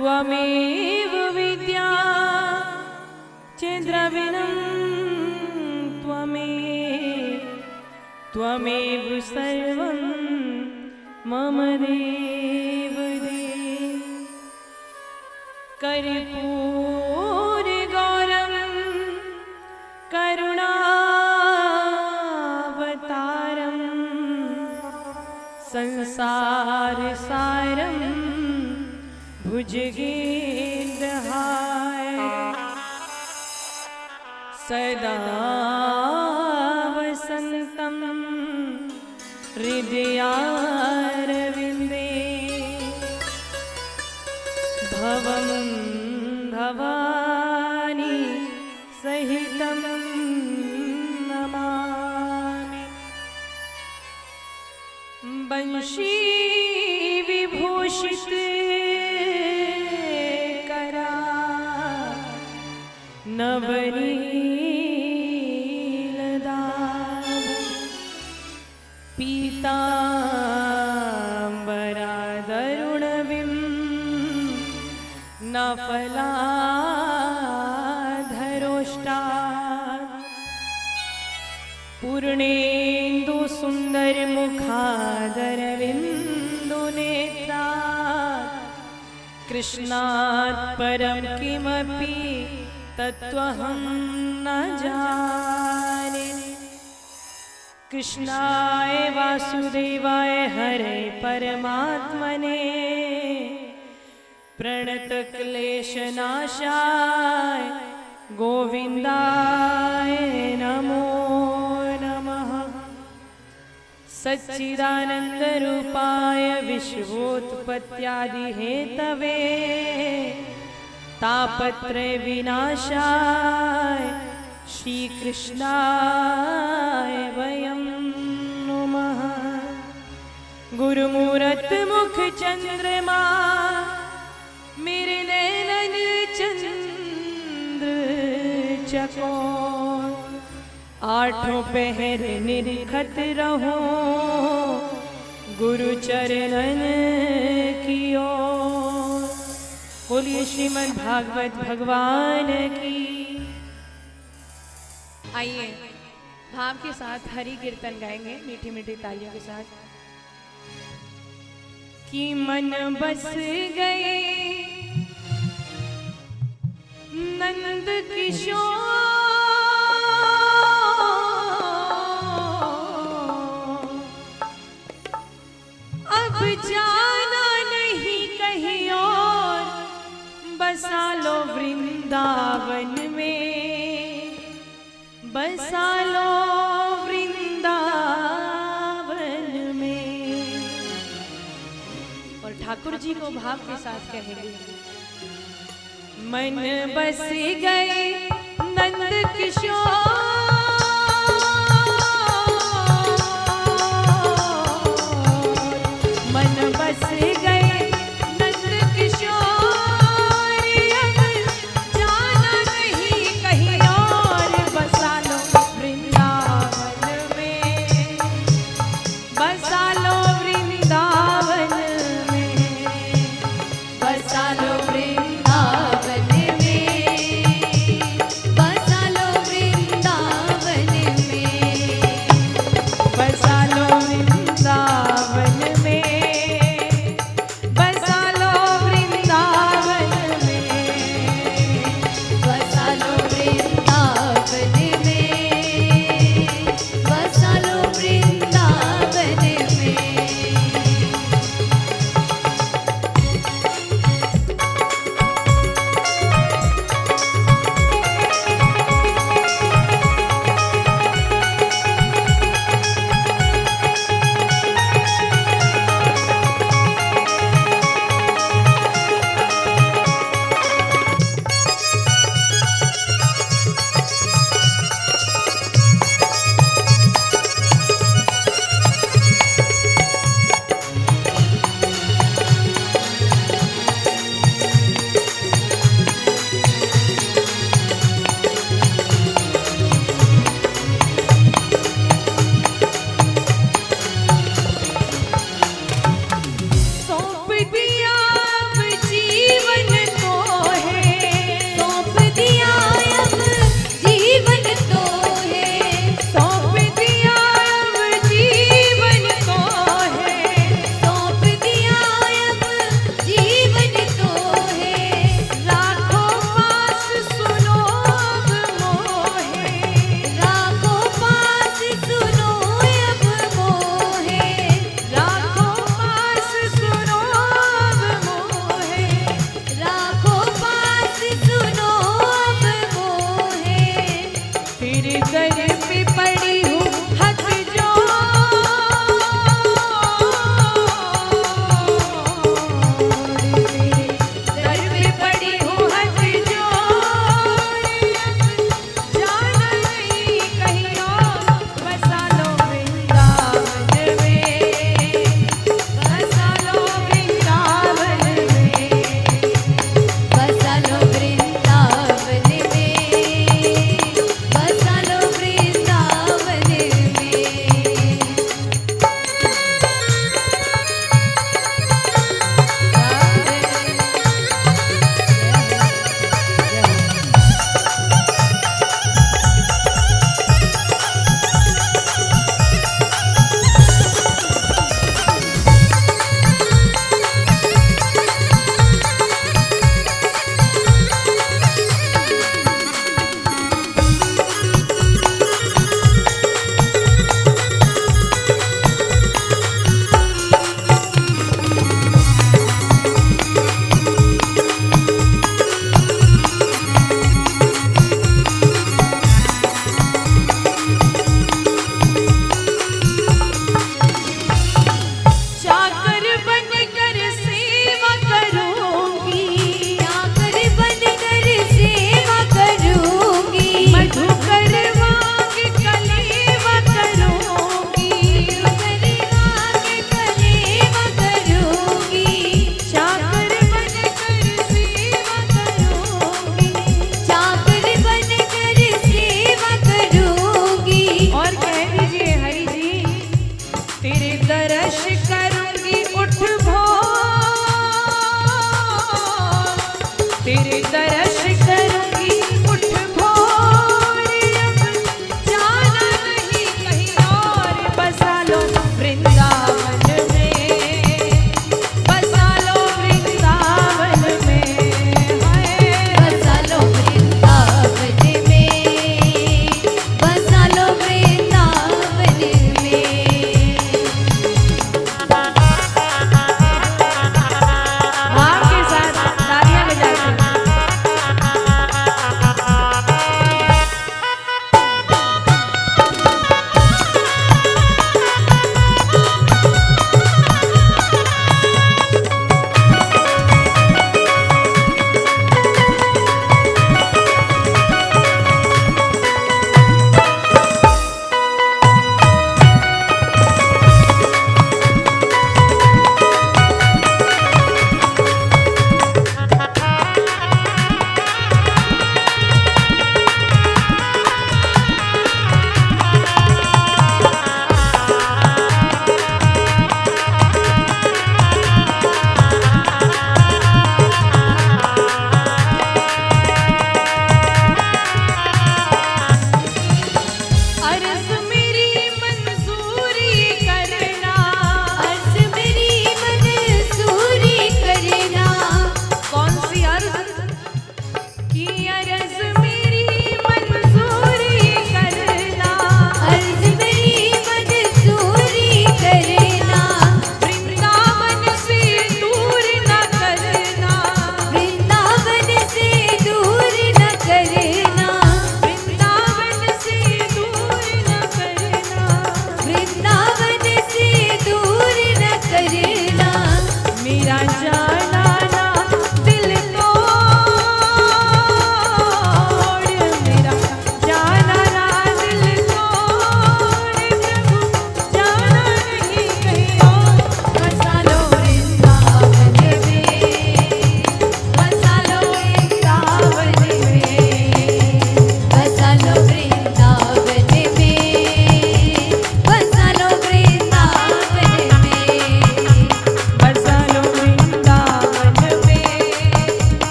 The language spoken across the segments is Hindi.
त्वमेव विद्या चेद्रविनं त्वमेव सर्वं मम देव देव। कर्पूरगौरं करुणावतारं संसारसारं भुजगेन्द्रहार सदा वसन्तं हृदयारविन्दे भवं भवानी सहितं नमामि। बंशी विभूषित करा नवनीलदार पीताम्बरादरुणविं नफलाधरोष्टात् पूर्णेन्दु सुन्दरमुखादरविन्दुनेत्रात् कृष्णात् परं किमपि तत्त्वहं न जाने। कृष्णाय वासुदेवाय हरे परमात्मने प्रणतक्लेशनाशाय गोविन्दाय नमो नमः। सच्चिदानन्दरूपाय विश्वोत्पत्त्यादिहेतवे तापत्रय विनाशाय श्रीकृष्णाय वयं नुमः। गुरुमूरत मुख चंद्रमा मेरे नैनन चंद्र चकोर आठों पहर निरखत रहो गुरु चरणन की ओर। बोलिए श्रीमद् भागवत भगवान की। आइए भाव के साथ हरि कीर्तन गाएंगे मीठी मीठी तालियों के साथ। कि मन बस गए नंद किशोर अब जाना नहीं कहीं और बसा लो वृंदावन में बसा लो वृंदावन में। और ठाकुर जी को भाव के साथ कहेंगे मन बस गए नंद किशोर मन बस गए नंद किशोर अब जाना नहीं कहीं और बसा लो वृंदावन में बसा लो वृंदावन में बसा लो वृंदावन में बसा लो वृंदावन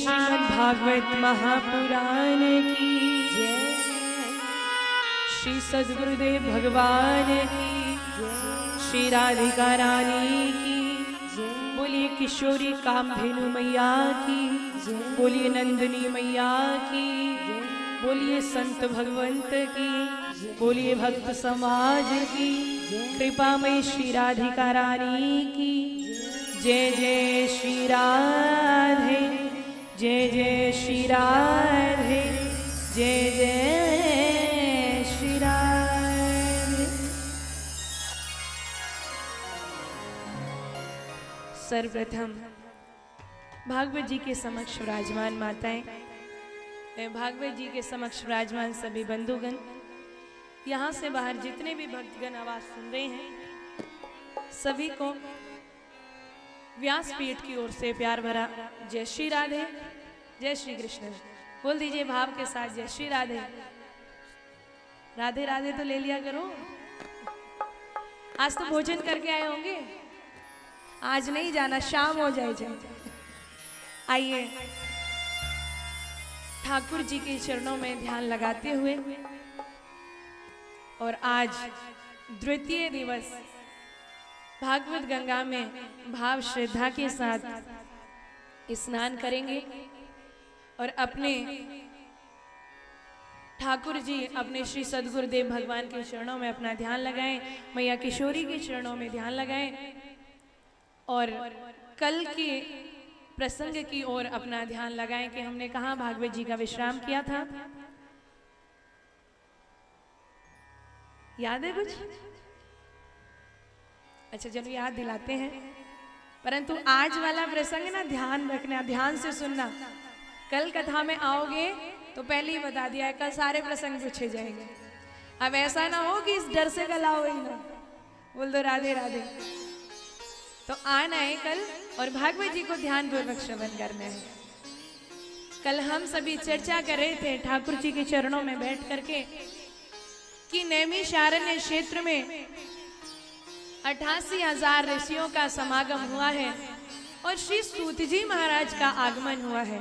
श्रीमद् भागवत महापुराण की जय। श्री सद्गुरुदेव भगवान की जय। श्री राधिका रानी की जय। बोलिए किशोरी कामधेनु मैया की जय। बोलिए नंदिनी मैया की जय। बोलिए संत भगवंत की, बोलिए भक्त समाज की, कृपामयी श्री राधिका रानी की जय। जय श्री राधे, जय जय श्री राधे, जय जय श्री राधे। सर्वप्रथम भागवत जी के समक्ष विराजमान माताएं, भागवत जी के समक्ष विराजमान सभी बंधुगण, यहाँ से बाहर जितने भी भक्तगण आवाज सुन रहे हैं, सभी को व्यासपीठ की ओर से प्यार भरा जय श्री राधे, जय श्री कृष्ण। बोल दीजिए भाव के साथ जय श्री राधे। राधे राधे तो ले लिया करो। आज तो भोजन करके आए होंगे, आज नहीं जाना, शाम हो जाए। आइए ठाकुर जी के चरणों में ध्यान लगाते हुए और आज द्वितीय दिवस भागवत गंगा में भाव श्रद्धा के साथ स्नान करेंगे और अपने ठाकुर जी अपने श्री सद्गुरुदेव भगवान के चरणों में अपना ध्यान लगाएं, मैया किशोरी के चरणों में ध्यान लगाएं और कल के प्रसंग की ओर अपना ध्यान लगाएं कि हमने कहाँ भागवत जी का विश्राम किया था। याद है कुछ? अच्छा चलो याद दिलाते हैं, परंतु आज वाला प्रसंग ना ध्यान रखना, ध्यान से सुनना। कल कथा में आओगे तो पहले ही बता दिया है, कल सारे प्रसंग पूछे जाएंगे। अब ऐसा ना हो कि इस डर से कल आओ ही ना। बोल दो राधे राधे। तो आना है कल और भागवत जी को ध्यान पूर्वक श्रवण करना है। कल हम सभी चर्चा कर रहे थे ठाकुर जी के चरणों में बैठ करके कि नैमिषारण्य क्षेत्र में 88,000 ऋषियों का समागम हुआ है और श्री सूत जी महाराज का आगमन हुआ है।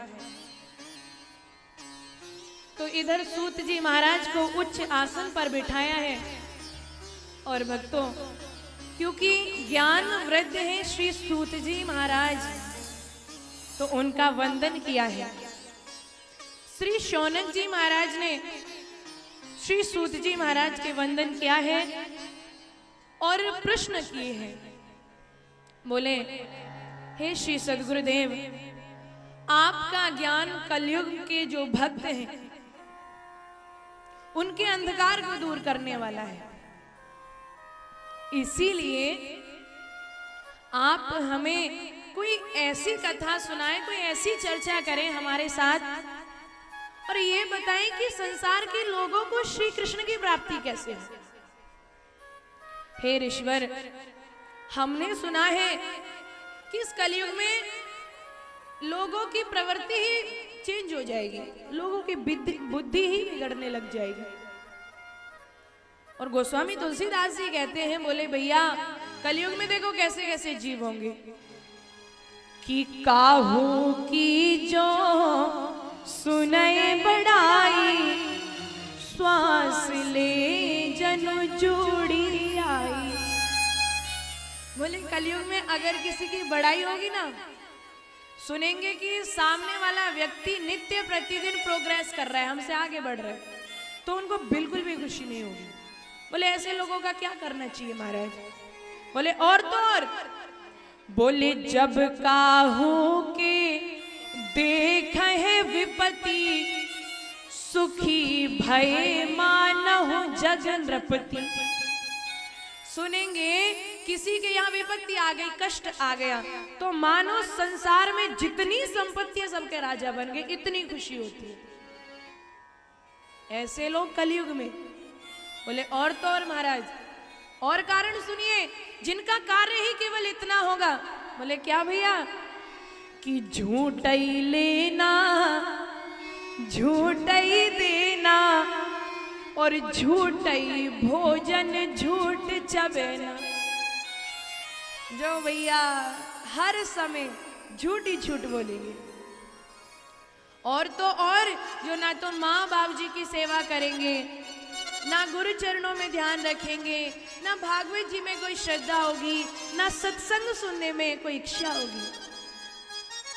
तो इधर सूत जी महाराज को उच्च आसन पर बिठाया है और भक्तों, क्योंकि ज्ञान वृद्ध है श्री सूत जी महाराज, तो उनका वंदन किया है। श्री शौनक जी महाराज ने श्री सूत जी महाराज के वंदन किया है और प्रश्न किए हैं। बोले, हे श्री सद्गुरुदेव, आपका ज्ञान कलयुग के जो भक्त हैं उनके अंधकार को दूर करने वाला है, इसीलिए आप हमें कोई ऐसी कथा सुनाएं, कोई ऐसी चर्चा करें हमारे साथ और ये बताएं कि संसार के लोगों को श्री कृष्ण की प्राप्ति कैसे हो। हे ईश्वर, हमने सुना है कि इस कलयुग में लोगों की प्रवृत्ति ही चेंज हो जाएगी, लोगों की बुद्धि ही बिगड़ने लग जाएगी। और गोस्वामी तुलसीदास जी कहते हैं, बोले भैया कलयुग में देखो कैसे कैसे जीव होंगे कि काहू की जो सुनए बड़ाई, श्वास ले जनु जोड़ी आई। बोले कलयुग में अगर किसी की बड़ाई होगी ना, सुनेंगे कि सामने वाला व्यक्ति नित्य प्रतिदिन प्रोग्रेस कर रहा है, हमसे आगे बढ़ रहा है, तो उनको बिल्कुल भी खुशी नहीं होगी। बोले ऐसे लोगों का क्या करना चाहिए महाराज? बोले और तो और, बोले जब काहू के देख है विपत्ति, सुखी भय मानहु जग नृपति। सुनेंगे किसी के यहाँ विपत्ति आ गई, कष्ट आ गया, तो मानो संसार में जितनी संपत्तियां सबके राजा बन गए, इतनी खुशी होती है। ऐसे लोग कलयुग में। बोले और तो और महाराज, और कारण सुनिए जिनका कार्य ही केवल इतना होगा। बोले क्या भैया? कि झूठ ही लेना, झूठ ही देना और झूठ ही भोजन, झूठ चबेना। जो भैया हर समय झूठ ही झूठ बोलेंगे, और तो और जो ना तो माँ बाप जी की सेवा करेंगे, ना गुरु चरणों में ध्यान रखेंगे, ना भागवत जी में कोई श्रद्धा होगी, ना सत्संग सुनने में कोई इच्छा होगी।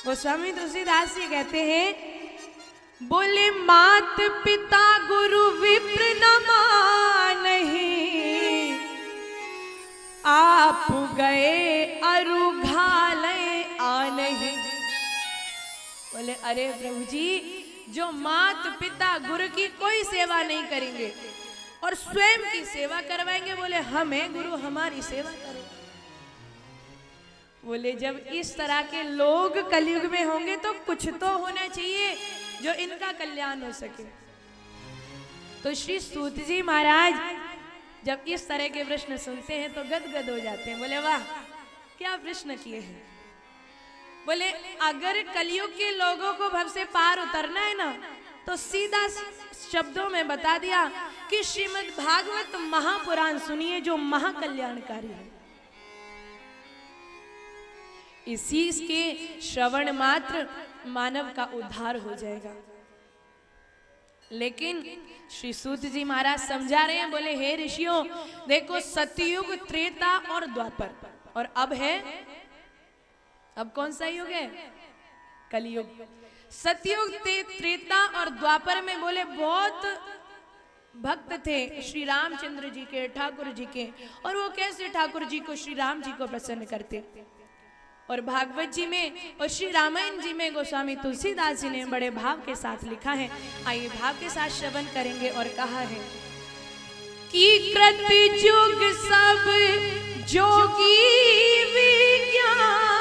गोस्वामी तुलसीदास जी कहते हैं, बोले मात पिता गुरु विप्र न मानहि, आप गए अरु घाले आनहि। बोले अरे प्रभु जी, जो मात पिता गुरु की कोई सेवा नहीं करेंगे और स्वयं की सेवा करवाएंगे, बोले हमें गुरु हमारी सेवा करो। बोले जब इस तरह के लोग कलयुग में होंगे तो कुछ तो होना चाहिए जो इनका कल्याण हो सके। तो श्री सूत जी महाराज जब इस तरह के प्रश्न सुनते हैं तो गदगद हो जाते हैं। बोले वाह, क्या प्रश्न किए हैं। बोले अगर कलयुग के लोगों को भव से पार उतरना है ना, तो सीधा शब्दों में बता दिया कि श्रीमद् भागवत महापुराण सुनिए, जो महाकल्याणकारी है। इसी के श्रवण मात्र मानव का उद्धार हो जाएगा। लेकिन श्री सूत जी महाराज समझा रहे हैं, बोले हे ऋषियों, देखो सतयुग, त्रेता और द्वापर, और अब है, अब कौन सा युग है? कलयुग। सतयुग, त्रेता और द्वापर में बोले बहुत भक्त थे श्री रामचंद्र जी के, ठाकुर जी के, और वो कैसे ठाकुर जी को, श्री राम जी को प्रसन्न करते। और भागवत जी में और श्री रामायण जी में गोस्वामी तुलसीदास जी ने बड़े भाव के साथ लिखा है। आइए भाव के साथ श्रवण करेंगे। और कहा है कि कृत युग सब जोगी विज्ञानी,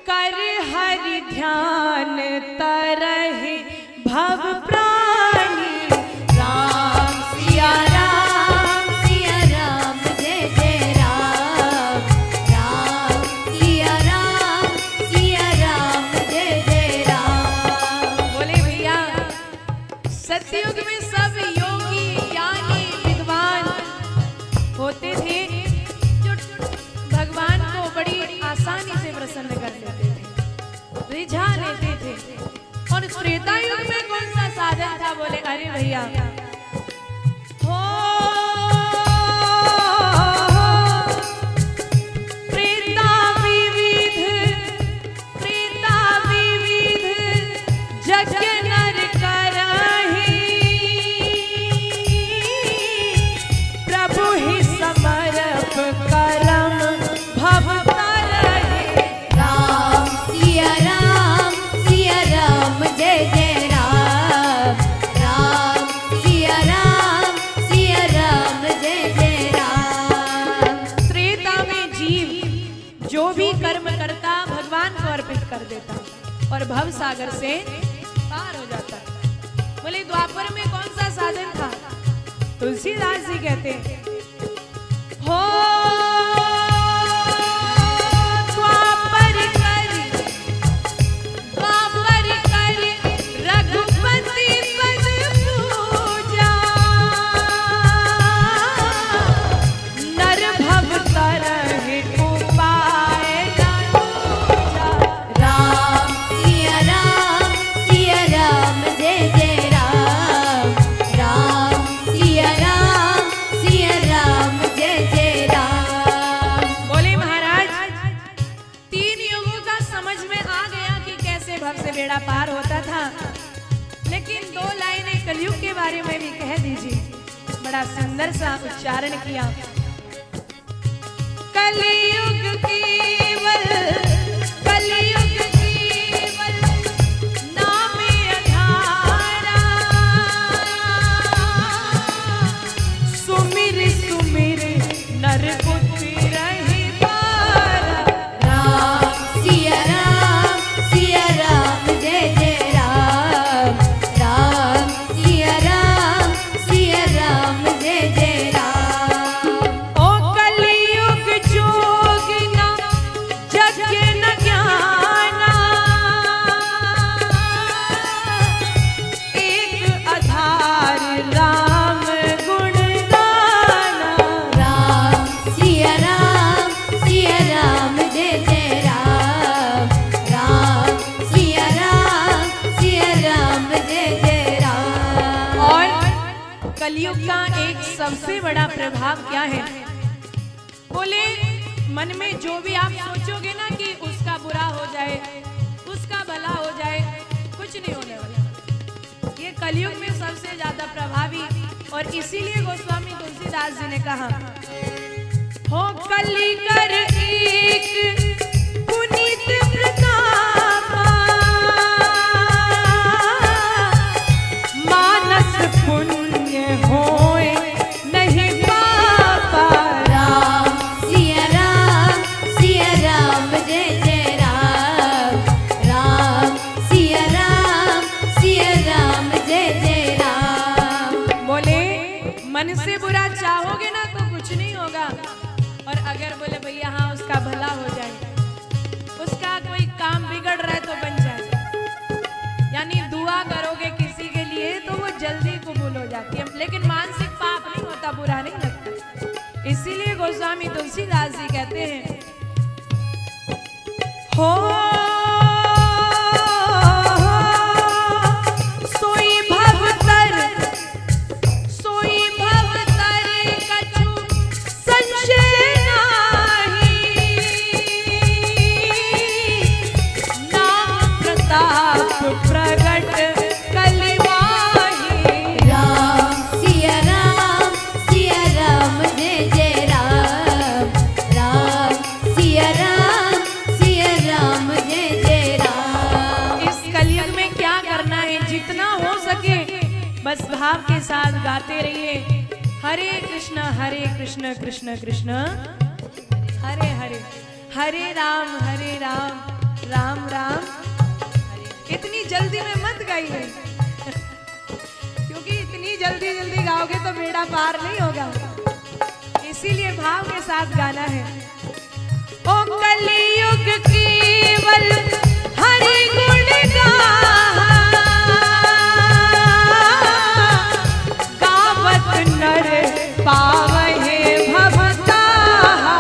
कर हरि ध्यान तरहि भव प्राणी। राम सिया राम, सिया राम जय जय राम, राम सिया राम, सिया राम जय जय राम। बोले भैया, सतयुग में सब योगी, ज्ञानी, विद्वान होते थे जो भगवान को बड़ी आसानी से प्रसन्न कर देते थे, रिझा लेते थे। और त्रेता युग में कौन सा साधन था? बोले अरे भैया, हो त्रेता विविध, त्रेता विविध यज्ञ नर करहि, प्रभु ही समर्प करम भव तरहि। राम सिया राम, सिया राम जय जय राम, राम सिया राम, सिया राम जय जय राम। त्रेता में जीव जो भी कर्म करता भगवान को अर्पित कर देता और भव सागर से पार हो जाता। बोले द्वापर में कौन सा साधन था? तुलसीदास जी कहते हैं, हो द्वापर कर, द्वापर कर रघुपति पद पूजा, नर भव तरहि उपाय न दूजा। राम सिया राम, सिया राम जय जय राम, राम सिया राम, सिया राम जय जय राम। बोले महाराज, तीन युगों का समझ में आ गया कि कैसे भव से बेड़ा पार होता था। लेकिन दो लाइनें कलयुग के बारे में भी कह दीजिए। बड़ा सुंदर सा उच्चारण किया। कलयुग केवल, कलयुग केवल नामे अधारा, सुमिर सुमिर नर बुद्धि रहि पारा। राम सिया राम, सिया राम जय जय राम, राम सिया राम, सिया राम जय जय राम। सबसे बड़ा प्रभाव क्या है? बोले मन में जो भी आप सोचोगे ना कि उसका बुरा हो जाए, उसका भला हो जाए, कुछ नहीं होने वाला। ये कलयुग में सबसे ज्यादा प्रभावी, और इसीलिए गोस्वामी तुलसीदास जी ने कहा, हो कली कर एक पुनीत प्रतापा, मानस पुण्य होए नहीं पापा। राम सिया राम जय जय राम। राम सिया राम जय जय राम। बोले मन से बुरा चाहोगे ना तो कुछ नहीं होगा, और अगर बोले भैया हाँ उसका भला हो जाए, उसका कोई काम बिगड़ रहा है तो बन जाए, यानी दुआ करोगे किसी के लिए तो वो जल्दी कबूल हो जाती है, लेकिन मानसिक पाप नहीं होता, बुरा नहीं लगता। इसीलिए गोस्वामी तुलसीदास जी कहते हैं, हो सोई भवतर कछु संशय नाही, नाम प्रताप प्रगट कलिवाही। राम सिया राम जय जय राम। राम सिया राम जय जय राम। इस कलयुग में क्या करना है? जितना हो सके बस भाव के साथ गाते रहिए, हरे कृष्ण कृष्ण कृष्ण हरे हरे, हरे राम राम राम हरे। इतनी जल्दी में मत गाइए क्योंकि इतनी जल्दी जल्दी गाओगे तो बेड़ा पार नहीं होगा, इसीलिए भाव के साथ गाना है। ओ कलियुग केवल हरि गुण गावत नर पावहे भवताहा।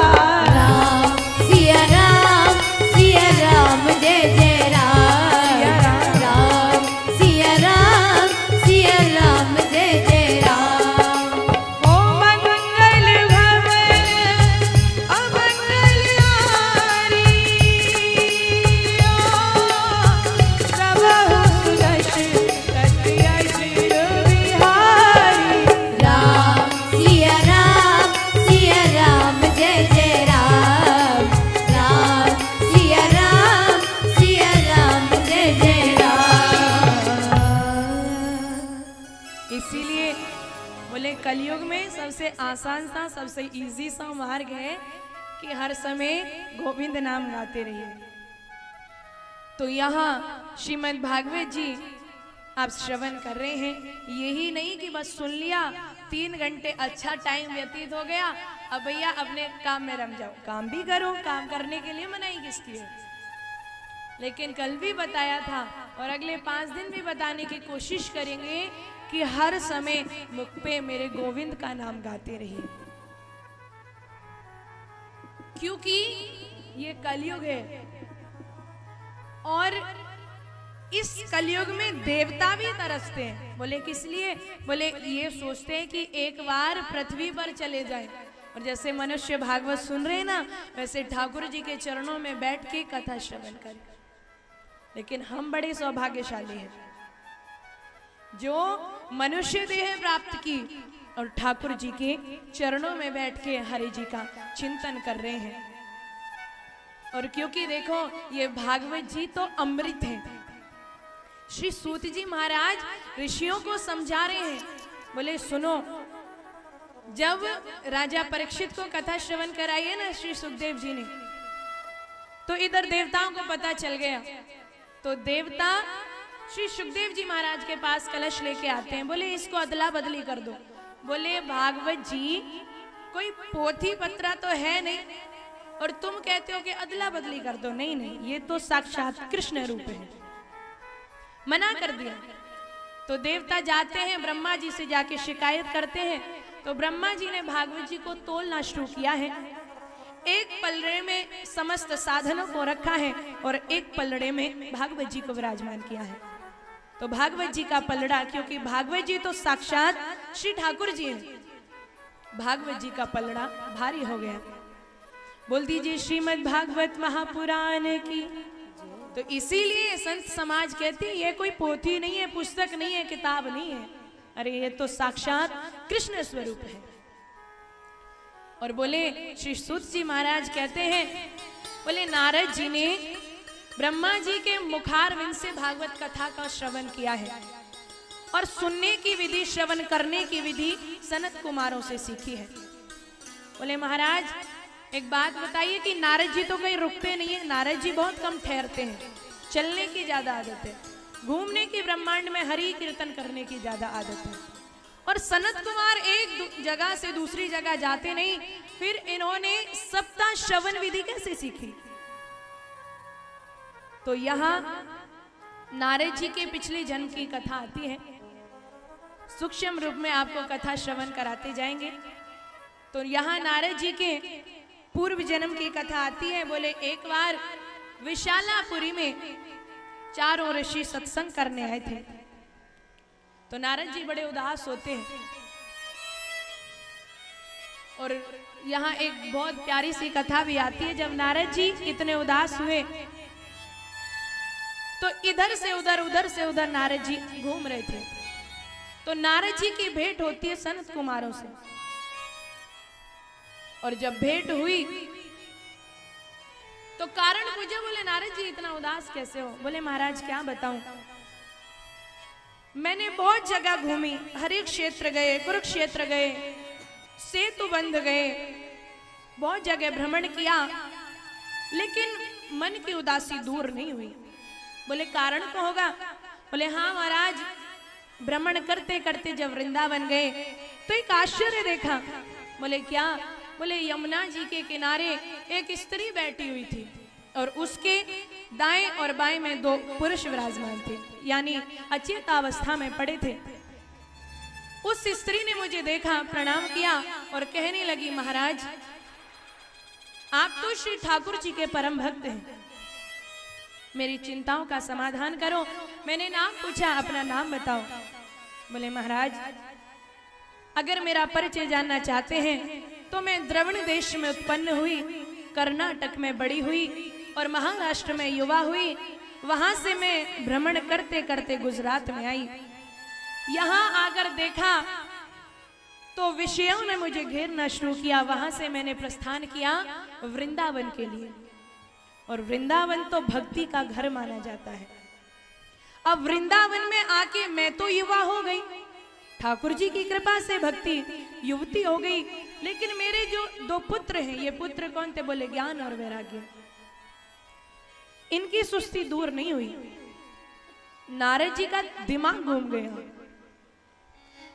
राम सिया राम जय जय राम। राम सिया राम जय जय राम। ओ मंगल भवन अमंगल हारी, प्रभु सुदर्श कटियश विहारी। राम सिया राम जय जय राम। राम सिया राम जय जय राम। इसीलिए बोले कलयुग में सबसे आसान सा, सबसे इजी सा मार्ग है कि हर समय गोविंद नाम गाते रहिए। तो यहाँ श्रीमद् भागवत जी आप श्रवण कर रहे हैं, यही नहीं कि बस सुन लिया, 3 घंटे अच्छा टाइम व्यतीत हो गया, अब भैया अपने काम में रम जाओ। काम भी करो, काम करने के लिए मनाही किसकी है? लेकिन कल भी बताया था और अगले 5 दिन भी बताने की कोशिश करेंगे कि हर समय मुख पे मेरे गोविंद का नाम गाते रहिए, क्योंकि ये कलयुग है और इस कलयुग में देवता भी तरसते हैं। बोले किस लिए? बोले ये सोचते हैं कि एक बार पृथ्वी पर चले जाए, और जैसे मनुष्य भागवत सुन रहे हैं ना, वैसे ठाकुर जी के चरणों में बैठ के कथा श्रवण करें। लेकिन हम बड़े सौभाग्यशाली हैं जो मनुष्य देह प्राप्त की और ठाकुर जी के चरणों में बैठ के हरि जी का चिंतन कर रहे हैं। और क्योंकि देखो ये भागवत जी तो अमृत है। श्री सूत जी महाराज ऋषियों को समझा रहे हैं, बोले सुनो, जब राजा परीक्षित को कथा श्रवण कराई है ना श्री सुखदेव जी ने, तो इधर देवताओं को पता चल गया। तो देवता श्री सुखदेव जी महाराज के पास कलश लेके आते हैं, बोले इसको अदला बदली कर दो। बोले भागवत जी कोई पोथी पत्रा तो है नहीं और तुम कहते हो कि अदला बदली कर दो। नहीं नहीं, ये तो साक्षात कृष्ण रूप है, मना कर दिया। तो देवता जाते हैं ब्रह्मा जी से जाके शिकायत करते हैं। तो ब्रह्मा जी ने भागवत जी को तोलना शुरू किया है। एक पलड़े में समस्त साधनों को रखा है और एक पलड़े में भागवत जी को विराजमान किया है। तो भागवत जी का पलड़ा, क्योंकि भागवत जी तो साक्षात श्री ठाकुर जी हैं, भागवत जी का पलड़ा भारी हो गया। बोल दीजिए श्रीमद् भागवत महापुराण की। तो इसीलिए संत समाज कहती है ये कोई पोथी नहीं है, पुस्तक नहीं है, किताब नहीं है, अरे ये तो साक्षात कृष्ण स्वरूप है। और बोले श्री सूत जी महाराज कहते हैं, बोले नारद जी ने ब्रह्मा जी के मुखारविंद से भागवत कथा का श्रवण किया है और सुनने की विधि, श्रवण करने की विधि सनत कुमारों से सीखी है। बोले महाराज एक बात बताइए कि नारद जी तो कहीं रुकते नहीं है, नारद जी बहुत कम ठहरते हैं, चलने की ज्यादा आदत है, घूमने की, ब्रह्मांड में हरि कीर्तन करने की ज्यादा आदत है। और सनत कुमार एक जगह से दूसरी जगह जाते नहीं, फिर इन्होंने सप्ताह श्रवण विधि कैसे सीखी? तो यहाँ नारद जी के पिछले जन्म की कथा आती है, सूक्ष्म रूप में आपको कथा श्रवण कराते जाएंगे। तो यहाँ नारद जी के पूर्व जन्म की कथा आती है। बोले एक बार विशालापुरी में चारों ऋषि सत्संग करने आए थे। तो नारद जी बड़े उदास होते हैं और यहाँ एक बहुत प्यारी सी कथा भी आती है। जब नारद जी इतने उदास हुए तो इधर से उधर, उधर से उधर नारद जी घूम रहे थे। तो नारद जी की भेंट होती है सनत कुमारों से, और जब भेंट हुई तो कारण पूछा। बोले नारद जी इतना उदास कैसे हो? बोले महाराज क्या बताऊं, मैंने बहुत जगह घूमी, हर एक क्षेत्र गए, कुरुक्षेत्र गए, सेतु बंध गए, बहुत जगह भ्रमण किया, लेकिन मन की उदासी दूर नहीं हुई। बोले कारण को होगा? बोले हाँ महाराज, भ्रमण करते करते जब वृंदावन गए तो एक आश्चर्य देखा। बोले क्या? बोले यमुना जी के किनारे एक स्त्री बैठी हुई थी और उसके दाएं और बाएं में दो पुरुष विराजमान थे, यानी अचेत अवस्था में पड़े थे। उस स्त्री ने मुझे देखा, प्रणाम किया और कहने लगी महाराज आप तो श्री ठाकुर जी के परम भक्त हैं, मेरी चिंताओं का समाधान करो। मैंने नाम पूछा, अपना नाम बताओ। बोले महाराज अगर मेरा परिचय जानना चाहते हैं तो मैं द्रविड़ देश में उत्पन्न हुई, कर्नाटक में बड़ी हुई और महाराष्ट्र में युवा हुई। वहां से मैं भ्रमण करते करते गुजरात में आई। यहाँ आकर देखा तो विषयों ने मुझे घेरना शुरू किया। वहां से मैंने प्रस्थान किया वृंदावन के लिए, और वृंदावन तो भक्ति का घर माना जाता है। अब वृंदावन में आके मैं तो युवा हो गई, ठाकुर जी की कृपा से भक्ति युवती हो गई, लेकिन मेरे जो दो पुत्र हैं, ये पुत्र कौन थे? बोले ज्ञान और वैराग्य। इनकी सुस्ती दूर नहीं हुई। नारद जी का दिमाग घूम गया।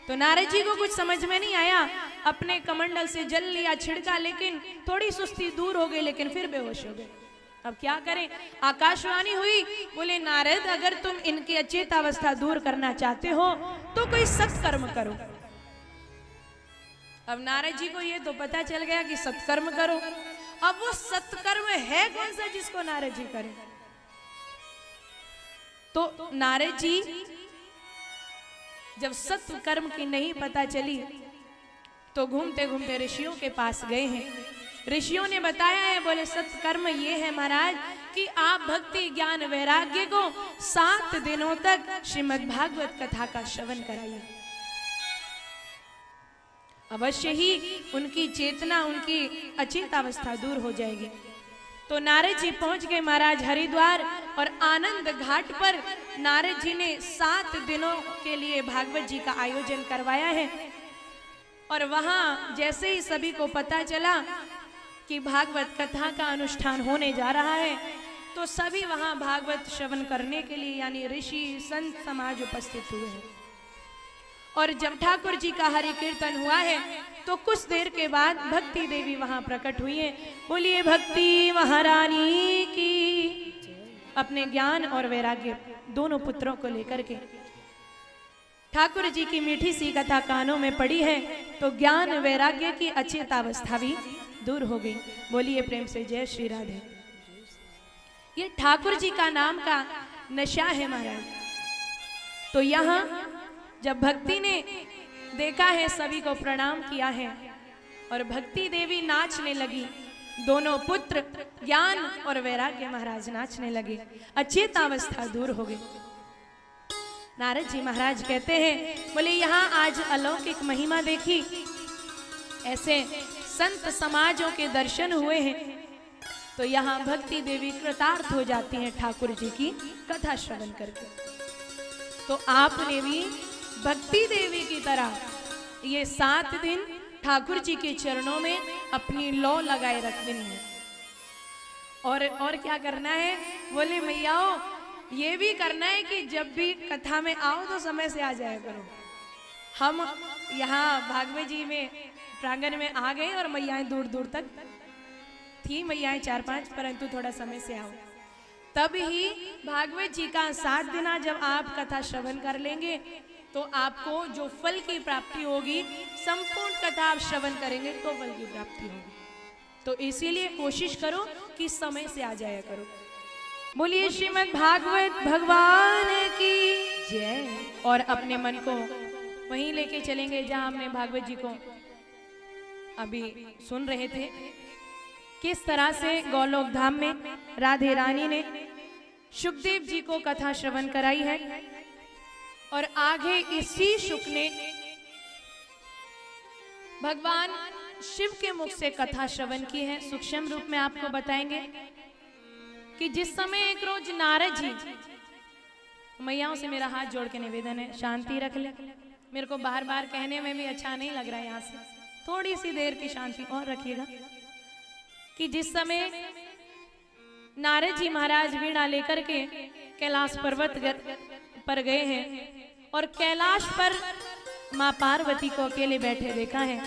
तो नारद जी को कुछ समझ में नहीं आया, अपने कमंडल से जल लिया, छिड़का, लेकिन थोड़ी सुस्ती दूर हो गई, लेकिन फिर बेहोश हो गए। अब क्या करें? आकाशवाणी हुई, बोले नारद अगर तुम इनकी अचेत अवस्था दूर करना चाहते हो तो कोई सत्कर्म करो। अब नारद जी को ये तो पता चल गया कि सत्कर्म करो। अब वो सत्कर्म है कौन सा जिसको नारद जी करें? तो नारद जी जब सत्कर्म की नहीं पता चली तो घूमते घूमते ऋषियों के पास गए हैं। ऋषियों ने बताया है, बोले सत्कर्म ये है महाराज कि आप भक्ति ज्ञान वैराग्य को 7 दिनों तक श्रीमद् भागवत कथा का श्रवण कराइए। अवश्य ही उनकी चेतना, उनकी अचेत अवस्था दूर हो जाएगी। तो नारद जी पहुंच गए महाराज हरिद्वार, और आनंद घाट पर नारद जी ने 7 दिनों के लिए भागवत जी का आयोजन करवाया है। और वहां जैसे ही सभी को पता चला कि भागवत कथा का अनुष्ठान होने जा रहा है, तो सभी वहां भागवत श्रवण करने के लिए, यानी ऋषि संत समाज उपस्थित हुए हैं। और जब ठाकुर जी का हरि कीर्तन हुआ है तो कुछ देर के बाद भक्ति देवी वहां प्रकट हुई है। बोलिए भक्ति महारानी की। अपने ज्ञान और वैराग्य दोनों पुत्रों को लेकर के ठाकुर जी की मीठी सी कथा कानों में पड़ी है, तो ज्ञान वैराग्य की अचेतावस्था भी दूर हो गई। बोलिए प्रेम से जय श्री राधे। ये ठाकुर जी का नाम का नशा है महाराज। तो यहाँ जब भक्ति ने देखा है, सभी को प्रणाम किया है, और भक्ति देवी नाचने लगी। दोनों पुत्र ज्ञान और वैराग्य महाराज नाचने लगे। अचेतावस्था दूर हो गई। नारद जी महाराज कहते हैं, बोले यहाँ आज अलौकिक महिमा देखी, ऐसे संत समाजों के दर्शन हुए हैं, तो यहाँ भक्ति देवी कृतार्थ हो जाती हैं ठाकुर जी की कथा श्रवण करके। तो आपने भी भक्ति देवी की तरह ये 7 दिन ठाकुर जी के चरणों में अपनी लौ लगाए रखनी है। और क्या करना है? बोले मैयाओ ये भी करना है कि जब भी कथा में आओ तो समय से आ जाया करो। हम यहाँ भागवत जी में प्रांगण में आ गए और मैयाएं दूर दूर तक थी, मैयाएं 4-5, परंतु थोड़ा समय से आओ। तब ही भागवत जी का 7 दिना जब आप कथा श्रवण कर लेंगे तो आपको जो फल की प्राप्ति होगी, संपूर्ण कथा आप श्रवण करेंगे तो फल की प्राप्ति होगी। तो इसीलिए कोशिश करो कि समय से आ जाया करो। बोलिए श्रीमद् भागवत भगवान की जय। और अपने मन को वहीं लेके चलेंगे जहां हमने भागवत जी को अभी सुन रहे थे। किस तरह से गौलोक धाम में राधे रानी ने शुकदेव जी को कथा श्रवण कराई है, और आगे इसी शुक ने भगवान शिव के मुख से कथा श्रवण की है। सूक्ष्म रूप में आपको बताएंगे कि जिस समय एक रोज नारद जी, मैयाओं से मेरा हाथ जोड़ के निवेदन है, शांति रख ले। मेरे को बार बार कहने में भी अच्छा नहीं लग रहा है, यहाँ से थोड़ी सी देर की शांति और रखिएगा। कि जिस समय नारद जी महाराज वीणा लेकर के कैलाश पर्वत पर गए हैं और कैलाश पर माँ पार्वती को अकेले बैठे देखा है,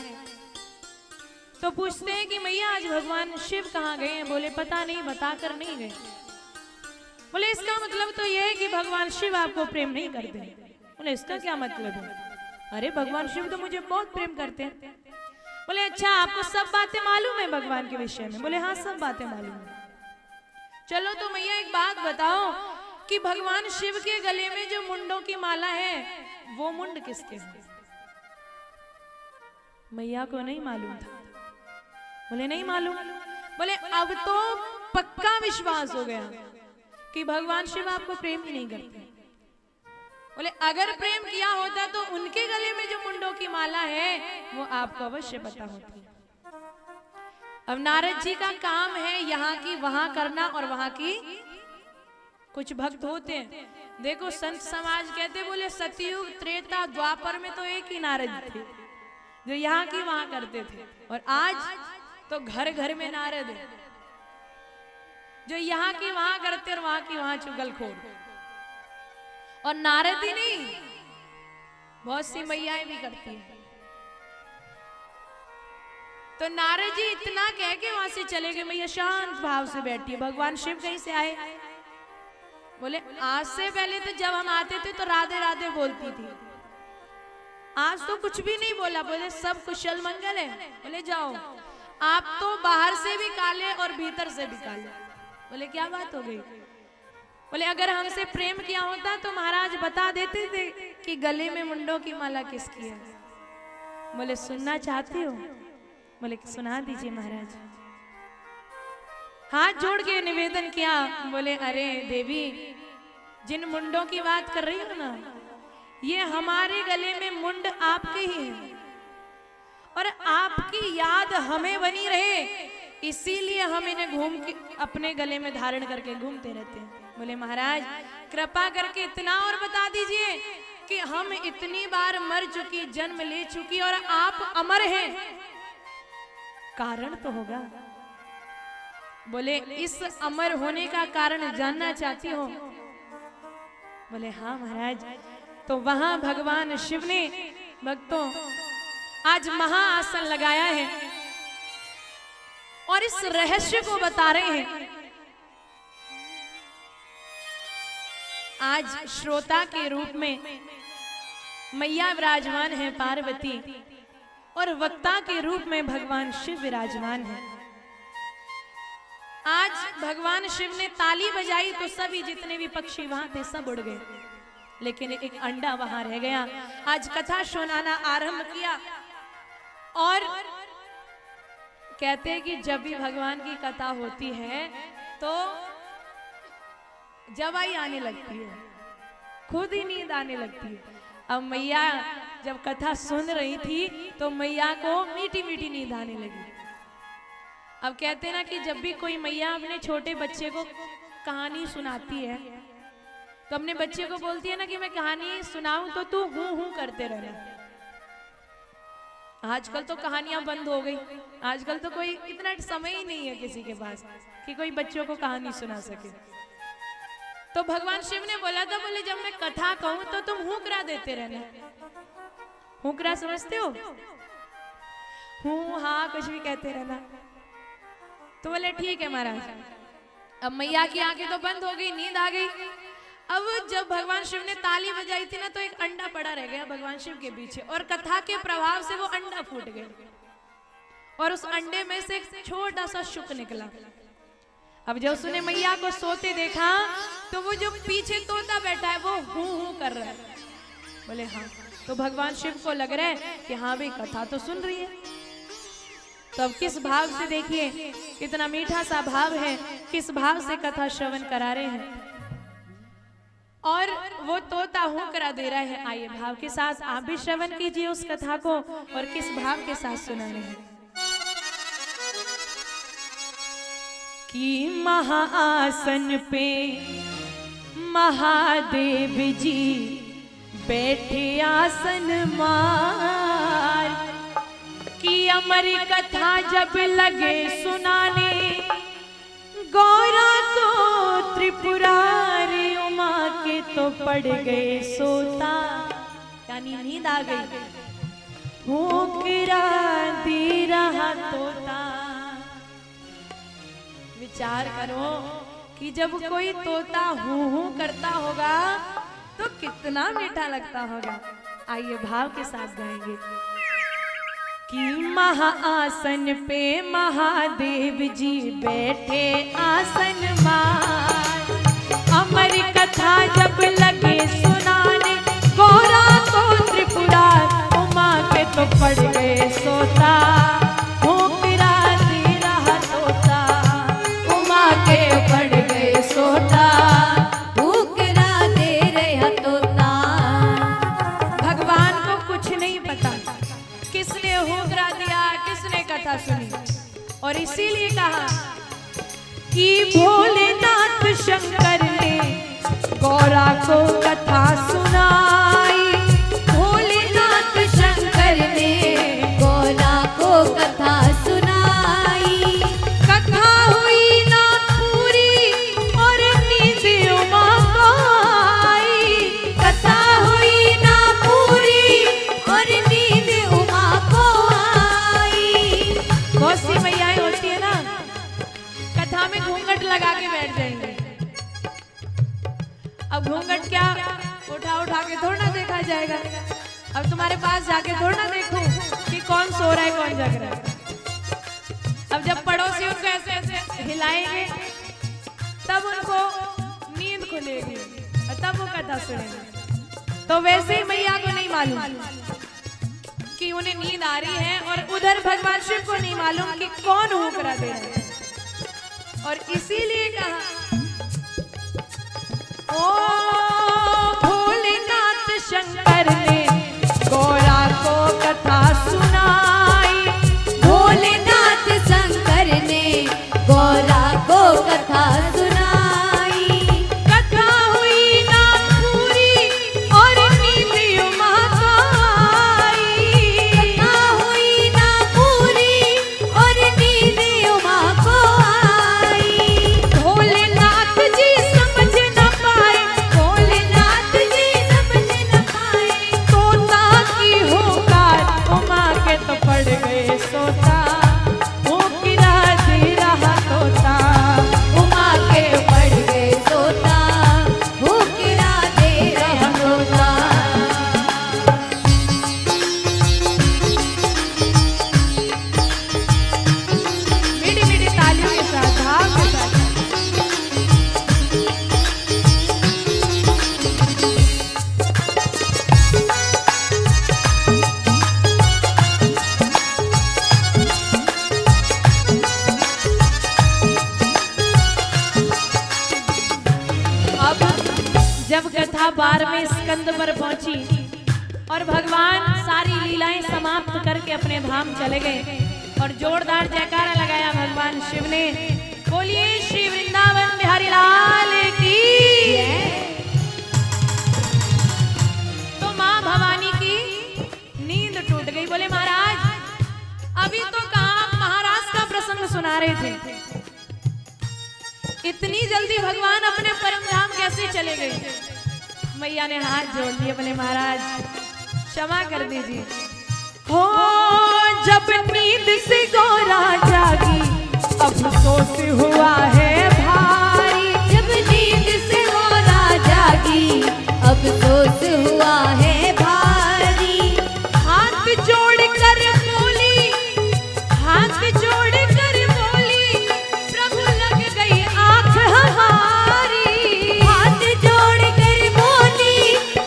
तो पूछते हैं कि मैया आज भगवान शिव कहाँ गए हैं? बोले पता नहीं, बताकर नहीं गए। बोले इसका मतलब तो यह है कि भगवान शिव आपको प्रेम नहीं करते। बोले इसका क्या मतलब है? अरे भगवान शिव तो मुझे बहुत प्रेम करते हैं। बोले अच्छा, आपको सब बातें मालूम है भगवान के विषय में? बोले हाँ, सब बातें मालूम है। चलो तो मैया एक बात बताओ कि भगवान शिव के गले में जो मुंडों की माला है, वो मुंड किसके हैं? मैया को नहीं मालूम था। बोले नहीं मालूम। बोले अब तो पक्का विश्वास हो गया कि भगवान शिव आपको प्रेम ही नहीं करते। बोले अगर प्रेम किया होता तो उनके गले में जो मुंडों की माला है वो आपको अवश्य पता होती। अब नारद जी का काम है यहाँ की वहां करना, और वहां की कुछ भक्त होते हैं। देखो संत समाज कहते, बोले सतयुग त्रेता द्वापर में तो एक ही नारद थे जो यहाँ की वहां करते थे, और आज तो घर घर में नारद है जो यहाँ की वहां करते और वहां की वहां चुगलखोर। और नारद ही नहीं, बहुत सी मैयाएं भी करती हैं। तो नारद जी इतना कह के वहां से चले गए। मैया शांत भाव से बैठी है। भगवान शिव कहीं से आए? बोले आज से पहले तो जब हम आते थे तो राधे राधे बोलती थी, आज तो कुछ भी नहीं बोला। बोले सब कुशल मंगल है? बोले जाओ, आप तो बाहर से भी काले और भीतर से भी काले। बोले क्या बात हो गई? बोले अगर हमसे प्रेम किया होता तो महाराज बता देते थे कि गले में मुंडों की माला किसकी है। बोले सुनना चाहते हो? बोले सुना दीजिए महाराज। हाथ जोड़ के निवेदन किया। बोले अरे देवी, जिन मुंडों की बात कर रही हो ना, ये हमारे गले में मुंड आपके ही हैं, और आपकी याद हमें बनी रहे इसीलिए हम इन्हें घूम के अपने गले में धारण करके घूमते रहते हैं। बोले महाराज कृपा करके इतना और बता दीजिए कि हम इतनी बार मर चुकी, जन्म ले चुकी, और आप अमर हैं, कारण तो होगा। बोले इस अमर होने का कारण जानना चाहती हो? बोले हाँ महाराज। तो वहां भगवान शिव ने भक्तों आज महाआसन लगाया है और इस रहस्य को बता रहे हैं। आज श्रोता के रूप में मैया विराजमान है पार्वती, और वक्ता के रूप में भगवान शिव विराजमान है। आज भगवान शिव ने ताली बजाई तो सभी जितने भी पक्षी वहां थे सब उड़ गए, लेकिन एक अंडा वहां रह गया। आज कथा सुनाना आरंभ किया और कहते हैं कि जब भी भगवान की कथा होती है तो जवाई आने लगती है, खुद ही नींद आने लगती है। अब मैया जब कथा सुन रही थी तो मैया को मीठी मीठी नींद आने लगी। अब कहते हैं ना कि जब भी कोई मैया अपने छोटे बच्चे को कहानी सुनाती है तो अपने बच्चे को बोलती है ना कि मैं कहानी सुनाऊं तो तू हूं हूं करते रहना। आजकल तो कहानियां बंद हो गई, आजकल तो कोई इतना समय ही नहीं है किसी के पास कि कोई बच्चों को कहानी सुना सके। तो भगवान शिव ने बोला था, बोले जब मैं कथा कहूं तो तुम हुकरा देते रहना। हुकरा समझते हो? हूं हाँ कुछ भी कहते रहना। तो बोले ठीक है महाराज। अब मैया की आंखें तो बंद हो गई, नींद आ गई। अब जब भगवान शिव ने ताली बजाई थी ना तो एक अंडा पड़ा रह गया भगवान शिव के पीछे, और कथा के प्रभाव से वो अंडा फूट गया और उस अंडे में से एक छोटा सा शुक निकला। अब जब उसने मैया को सोते देखा तो वो जो पीछे तोता बैठा है वो हूं हूं कर रहा है। बोले हाँ। तो भगवान शिव को लग रहा है कि हाँ भाई कथा तो सुन रही है। तो अब किस भाव से, देखिए कितना मीठा सा भाव है, किस भाव से कथा श्रवण करा रहे हैं और वो तोता हुकरा दे रहा है। आइए भाव के साथ आप भी श्रवण कीजिए उस कथा को और किस भाव के साथ सुना रहे हैं। कि महाआसन पे महादेव जी बैठे आसन मार, कि अमर कथा जब लगे सुनाने गौरा को त्रिपुरारी उमा के तो पड़ गए सोता, यानी नींद आ गई। हुकरा दे रहा तोता। विचार करो कि जब कोई तोता हूं हूं करता होगा तो कितना मीठा लगता होगा। आइए भाव के साथ गाएंगे कि महाआसन पे महादेव जी बैठे आसन मार, अमर कथा जब लगे सुनाने गौरा को त्रिपुरार उमा के तो पड़ गए सोता। हुकरा दे रहा तोता, उमा के पड़ गए सोता। हुकरा दे रहा तोता। भगवान को कुछ नहीं पता किसने हुकरा दिया, किसने कथा सुनी, और इसीलिए कहा कि भोलेनाथ शंकर ने गौरा को कथा सुनाई। भोलेनाथ शंकर ने गौरा को कथा सुनाई। कथा हुई ना पूरी और नींद उमा को आई। कथा हुई ना पूरी और नींद उमा को आई। बहुत सी मैयाएं होती है ना, कथा में घूंघट लगा के बैठ जाएंगे। अब घूंघट क्या उठा उठा के थोड़ा ना देखा जाएगा। अब तुम्हारे पास जाके थोड़ा ना देखूं कि कौन सो रहा है कौन जग रहा है। अब जब पड़ोसी उनको ऐसे ऐसे हिलाएंगे तब उनको नींद खुलेगी और तब वो कथा सुनेंगे। तो वैसे ही मैया को नहीं मालूम कि उन्हें नींद आ रही है और उधर भगवान शिव को नहीं मालूम कि कौन हुकरा दे रहा है। और इसीलिए कहा ओ भोलेनाथ शंकर ने गौरा को कथा सुनाई। भोलेनाथ शंकर ने गौरा को कथा सुनाई। कथा हुई ना पूरी और नींद उमा को आई। कथा हुई ना पूरी और नींद उमा को आई। जब कथा 12वें स्कंद पर पहुंची और भगवान सारी लीलाएं समाप्त करके अपने धाम चले गए और जोरदार जयकारा लगाया भगवान शिव ने। बोलिए श्री वृंदावन बिहारी लाल की। तो माँ भवानी की नींद टूट गई। बोले महाराज अभी तो कहाँ आप महाराज का प्रसंग सुना रहे थे, इतनी जल्दी भगवान अपने परम धाम कैसे चले गए? मैया ने हाथ जोड़ लिए। बोले महाराज क्षमा कर दीजिए। हो जब नींद से गौरा जागी अफसोस हुआ है भारी। जब नींद से गौरा जागी अफसोस हुआ है भारी। हाथ जोड़ कर बोली, हाथ जोड़ कर बोली, प्रभु लग गई आंख हमारी। हाथ जोड़ कर बोली,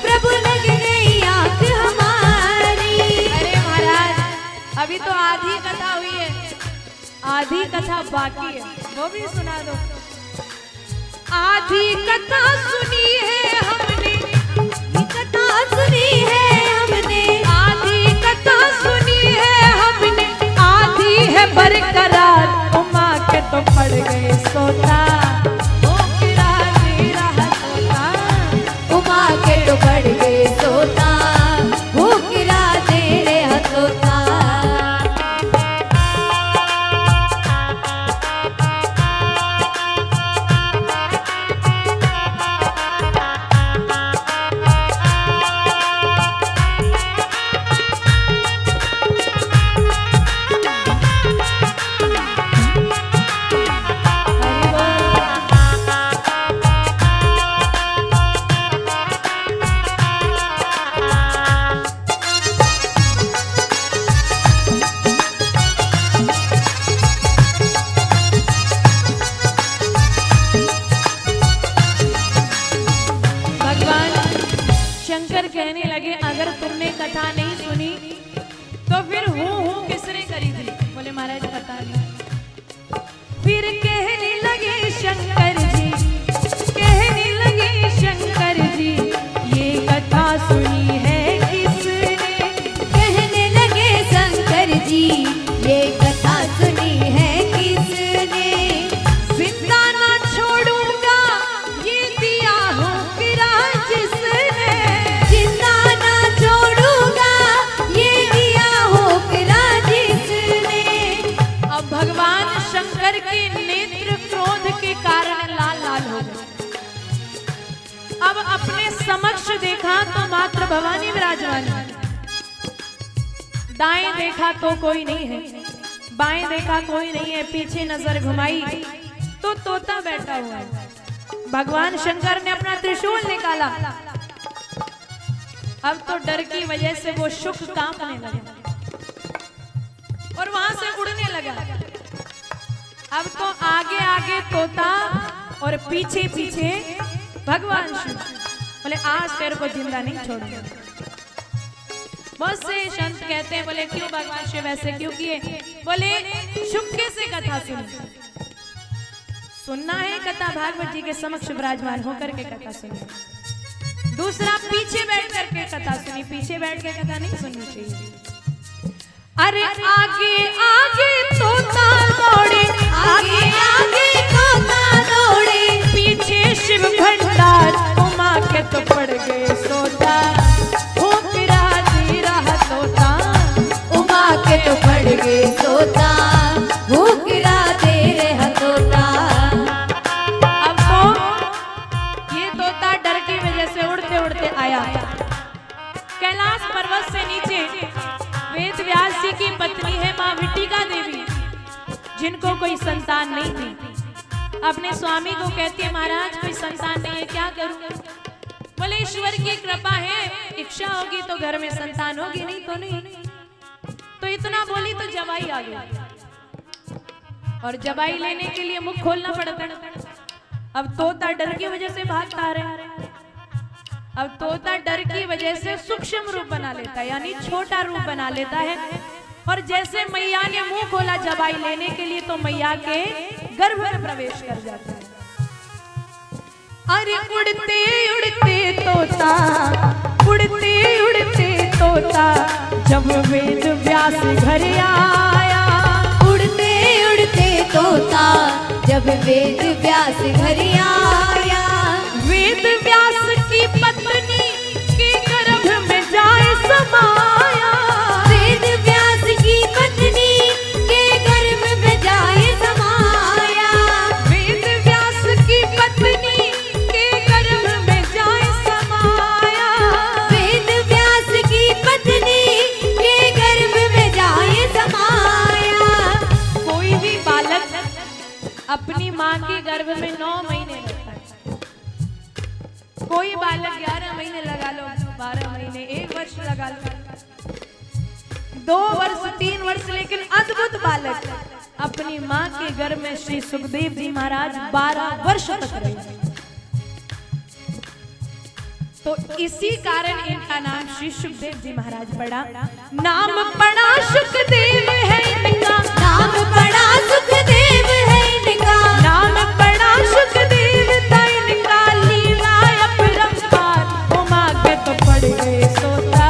प्रभु लग गई आंख हमारी। अरे महाराज अभी तो आधी कथा हुई है, आधी कथा बाकी है, वो भी सुना दो। आधी कथा सुनी है हमने, कथा सुनी है हमने, आधी कथा सुनी है हमने, आधी है बरकरार। उमा के तो पड़ गए सोता, ओ किरा तेरा सोता। उमा के तो पड़ गए सोता, वो गिरा तेरे हथोता। शंकर कहने लगे अगर तुमने कथा नहीं सुनी तो फिर हूँ किसने करी थी? बोले महाराज पता नहीं। फिर कहने लगे शंकर जी, कहने लगे शंकर जी, ये कथा सुनी है किसने? कहने लगे शंकर जी, ये कथा सुनी है किसने? जिंदा ना छोड़ूंगा ये दिया हो किरा जिसने। जिंदा ना छोड़ूंगा ये दिया हो किरा जिसने। अब भगवान शंकर के नेत्र क्रोध के कारण लाल लाल हो गए। अब अपने समक्ष देखा तो मात्र भवानी विराजमान है, दाएं देखा तो कोई नहीं है, बाएं देखा कोई नहीं है, पीछे नजर घुमाई तो तोता बैठा हुआ है। भगवान शंकर ने अपना त्रिशूल निकाला। अब तो डर की वजह से वो शुक कांपने लगा और वहां से उड़ने लगा। अब तो आगे आगे तोता और पीछे पीछे भगवान शिव। बोले आज तेरे को जिंदा नहीं छोड़ूंगा। बहुत से संत कहते हैं बोले क्यों भगवान शिव ऐसे क्यों किए? बोले चुपके से कथा सुनी, सुनना है कथा भागवत जी के समक्ष विराजमान होकर के कथा सुनी। दूसरा पीछे बैठ करके कथा सुनी, पीछे बैठ के कथा नहीं सुननी चाहिए। अरे आगे आगे तोता दौड़े, आगे आगे तोता दौड़े, पीछे शिव भंडार। उमा के तो पड़ गए सोता, हो फिरा दे रहा तोता। उमा के तो पड़ गए सोता, वो गिरा तेरे हथोता। अब तो ये तोता डर की वजह से उड़ते उड़ते आया कैलाश पर्वत से नीचे। वेद व्यास जी की पत्नी है माँ विटिका देवी, जिनको कोई संतान नहीं थी। अपने स्वामी को कहती है महाराज कोई संतान नहीं है, क्या करूं? बोले ईश्वर की कृपा है, इच्छा होगी तो घर में संतान होगी, नहीं तो नहीं। तो इतना बोली तो जवाई आ गई और जवाई लेने के लिए मुख खोलना पड़ता है। अब तोता डर की वजह से भागता आ रहा है। अब तोता डर की वजह से सूक्ष्म रूप बना लेता है, यानी छोटा रूप बना लेता है। और जैसे मैया ने मुंह खोला जवाई लेने के लिए तो मैया के गर्भ में प्रवेश कर जाता है। अरे उड़ते उड़ते तोता, उड़ते उड़ते तोता, जब वेद व्यास घर आया। उड़ते उड़ते तोता, जब वेद व्यास घर आया। वेद व्यास की पत्नी के गर्भ में जाए समाया। वेद व्यास की पत्नी के गर्भ में जाए समाया। वेद व्यास की पत्नी के गर्भ में जाए समाया। वेद व्यास की पत्नी के गर्भ में जाए समाया। कोई भी बालक अपनी माँ के गर्भ में 9 महीने लगता है। कोई बालक 11 महीने लगा लो, 12 महीने, 1 वर्ष लगा लो, 2 वर्ष, 3 वर्ष, लेकिन अद्भुत बालक अपनी माँ के गर्भ में श्री सुखदेव जी महाराज 12 वर्ष तक रहे। तो इसी कारण इनका नाम श्री सुखदेव जी महाराज पड़ा। नाम पड़ा सुखदेव है इनका, नाम पड़ा सुखदेव है इनका। नाम पड़ा सुखदेव था इनका, लीला अपरंपार। उमा के तो पड़ गए सोता,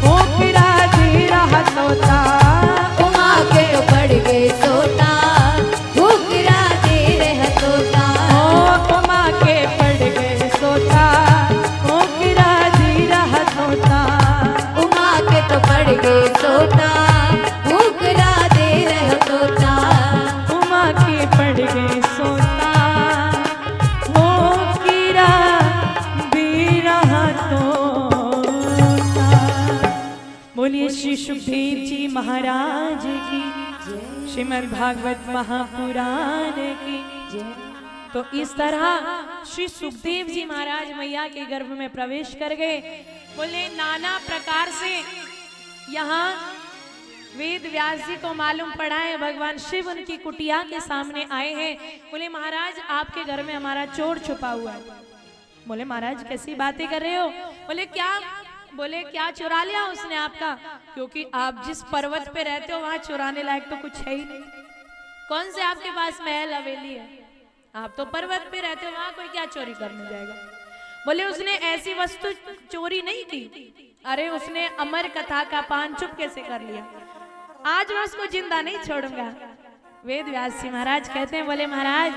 ओ फिरा जी रहा तोता। उमा के तो पड़ गए सोता, भूखरा दे रहा तोता। ओ उमा के पड़ गए सोता, ओ फिरा जी रहा तोता। उमा के तो पड़ गए सोता, भूखरा दे रहा तोता। उमा के पड़ गए सोता, ओ फिरा दे रहा तोता। बोलिए श्री सुखदेव जी महाराज की, श्रीमद् भागवत महापुराण की। तो इस तरह श्री सुखदेव जी महाराज मैया के गर्भ में प्रवेश कर गए। बोले नाना प्रकार से यहाँ वेद व्यास जी को मालूम पड़ा है, भगवान शिव उनकी कुटिया के सामने आए हैं। बोले महाराज आपके घर में हमारा चोर छुपा हुआ है। बोले महाराज कैसी बातें कर रहे हो? बोले क्या? बोले क्या चुरा लिया उसने आपका? क्योंकि आप जिस पर्वत पे रहते हो वहां चुराने लायक तो कुछ है ही नहीं। कौन से आपके पास महल हवेली है? आप तो पर्वत पे रहते हो, वहां कोई क्या चोरी करने जाएगा? बोले उसने ऐसी वस्तु चोरी नहीं की, अरे उसने अमर कथा का पान चुपके से कर लिया। आज मैं उसको जिंदा नहीं छोड़ूंगा। वेद व्यास जी महाराज कहते हैं, बोले महाराज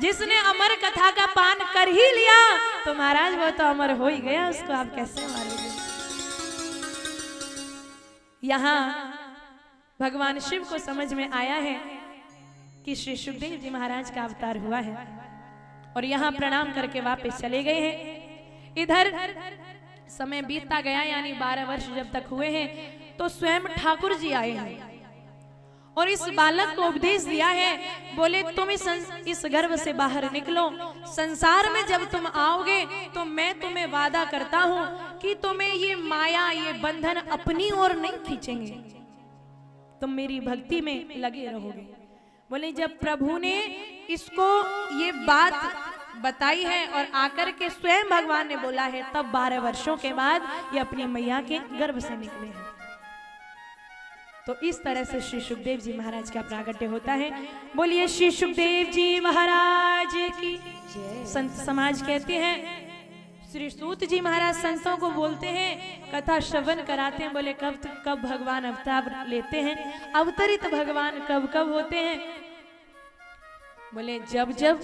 जिसने अमर कथा का पान कर ही लिया तो महाराज वो तो अमर हो ही गया, उसको आप कैसे मारोगे? यहाँ भगवान शिव को समझ में आया है कि श्री सुखदेव जी महाराज का अवतार हुआ है और यहाँ प्रणाम करके वापस चले गए हैं। इधर समय बीतता गया, यानी 12 वर्ष जब तक हुए हैं तो स्वयं ठाकुर जी आए हैं और इस बालक को उपदेश दिया है। बोले तुम इस गर्भ से बाहर निकलो, संसार में जब तुम आओगे तो मैं तुम्हें वादा करता हूं कि तुम्हें ये माया, ये बंधन अपनी ओर नहीं खींचेंगे, तुम मेरी भक्ति में लगे रहोगे। बोले जब प्रभु ने इसको ये बात बताई है और आकर के स्वयं भगवान ने बोला है, तब 12 वर्षों के बाद ये अपनी मैया के गर्भ से निकले हैं। तो इस तरह से श्री सुखदेव जी महाराज का प्रागट्य होता है। बोलिए श्री सुखदेव जी महाराज की। संत समाज कहते हैं, श्री सूत जी महाराज संतों को बोलते हैं, कथा श्रवण कराते हैं। बोले कब भगवान अवतार लेते हैं, अवतरित भगवान कब कब होते हैं? बोले जब जब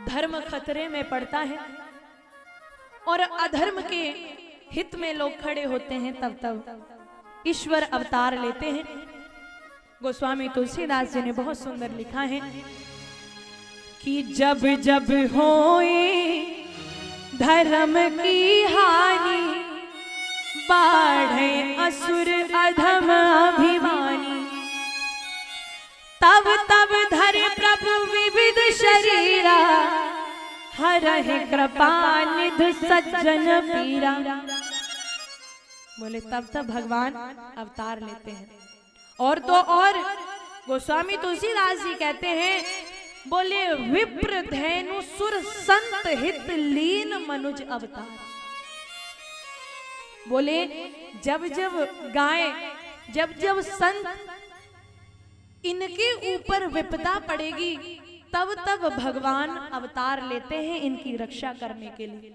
धर्म खतरे में पड़ता है और अधर्म के हित में लोग खड़े होते हैं, तब तब ईश्वर अवतार लेते हैं। गोस्वामी तुलसीदास जी ने बहुत सुंदर लिखा है कि जब जब होए धर्म की हानि, बाढ़े असुर अधम अभिमानी, तब तब धरे प्रभु विविध शरीरा, हरहि कृपा निधि सज्जन पीरा। बोले तब तब भगवान अवतार लेते हैं। और तो और गोस्वामी तुलसीदास जी कहते हैं, बोले विप्र धैनु सुर संत हित लीन मनुज अवतार। बोले जब जब गाय, जब जब संत इनके ऊपर विपदा पड़ेगी तब तब भगवान अवतार लेते हैं इनकी रक्षा करने के लिए।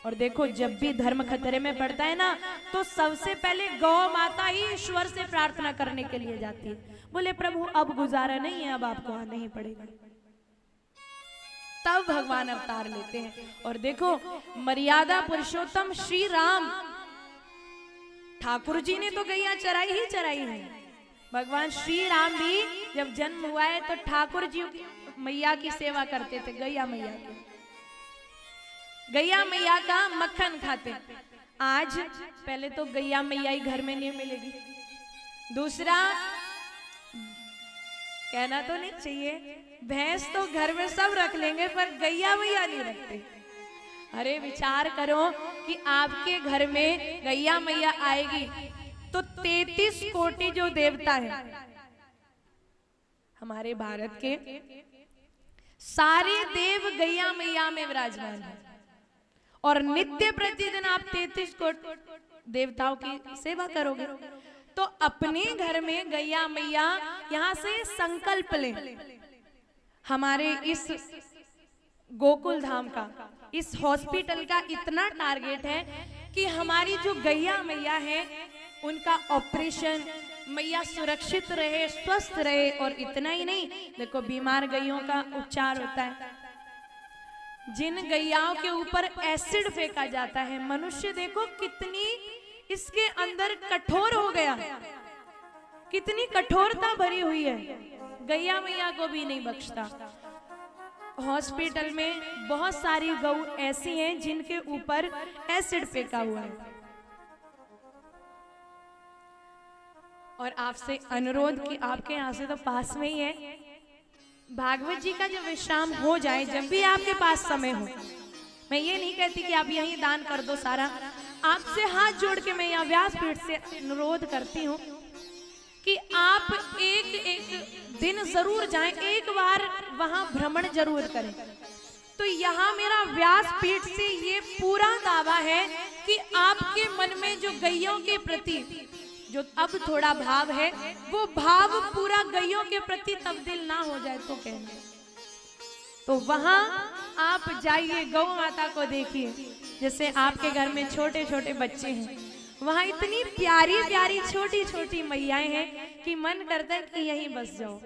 और देखो जब भी धर्म खतरे में पड़ता है ना, तो सबसे पहले गौ माता ही ईश्वर से प्रार्थना करने के लिए जाती है। बोले प्रभु अब गुजारा नहीं है, अब आपको आना ही पड़ेगा। तब भगवान अवतार लेते हैं। और देखो मर्यादा पुरुषोत्तम श्री राम, ठाकुर जी ने तो गैया चराई ही चराई है। भगवान श्री राम भी जब जन्म हुआ है तो ठाकुर जी मैया की सेवा करते थे, गैया मैया की। गैया मैया का मक्खन खाते। आज पहले तो गैया मैया ही घर में नहीं मिलेगी, दूसरा कहना तो नहीं चाहिए, भैंस तो घर में सब रख लेंगे पर गैया मैया नहीं रखते। अरे विचार करो कि आपके घर में गैया मैया आएगी तो 33 कोटि जो देवता है हमारे भारत के, सारे देव गैया मैया में विराजमान है। और नित्य प्रतिदिन आप 33 कोटि देवताओं की सेवा करोगे तो अपने घर में गैया मैया, यहाँ से संकल्प लें। हमारे इस गोकुल धाम का, इस हॉस्पिटल का इतना टारगेट है कि हमारी जो गैया मैया है उनका ऑपरेशन, मैया सुरक्षित रहे, स्वस्थ रहे। और इतना ही नहीं, देखो बीमार गैयों का उपचार होता है। जिन गैयाओं के ऊपर एसिड फेंका जाता है, मनुष्य देखो कितनी इसके अंदर कठोर हो गया, कितनी कठोरता भरी हुई है, गैया मैया को भी नहीं बख्शता। हॉस्पिटल में बहुत सारी गौ ऐसी हैं जिनके ऊपर एसिड फेंका हुआ है। और आपसे अनुरोध कि आपके यहाँ से तो पास में ही है, भागवत जी का जब विश्राम हो जाए, जब भी आपके पास समय हो, मैं ये नहीं कहती कि आप यहीं दान कर दो सारा, आपसे हाथ जोड़ के मैं यहाँ व्यासपीठ से अनुरोध करती हूँ कि आप एक दिन जरूर जाएं, एक बार वहां भ्रमण जरूर करें। तो यहाँ मेरा व्यासपीठ से ये पूरा दावा है कि आपके मन में जो गैयों के प्रति जो अब थोड़ा भाव है, वो भाव पूरा गैयों के प्रति तब्दील ना हो जाए तो कहना। तो वहां आप जाइए, गौ माता को देखिए। जैसे आपके घर में छोटे छोटे बच्चे हैं, वहां इतनी प्यारी प्यारी छोटी छोटी मैयाएं हैं कि मन करता है कि यहीं बस जाओ।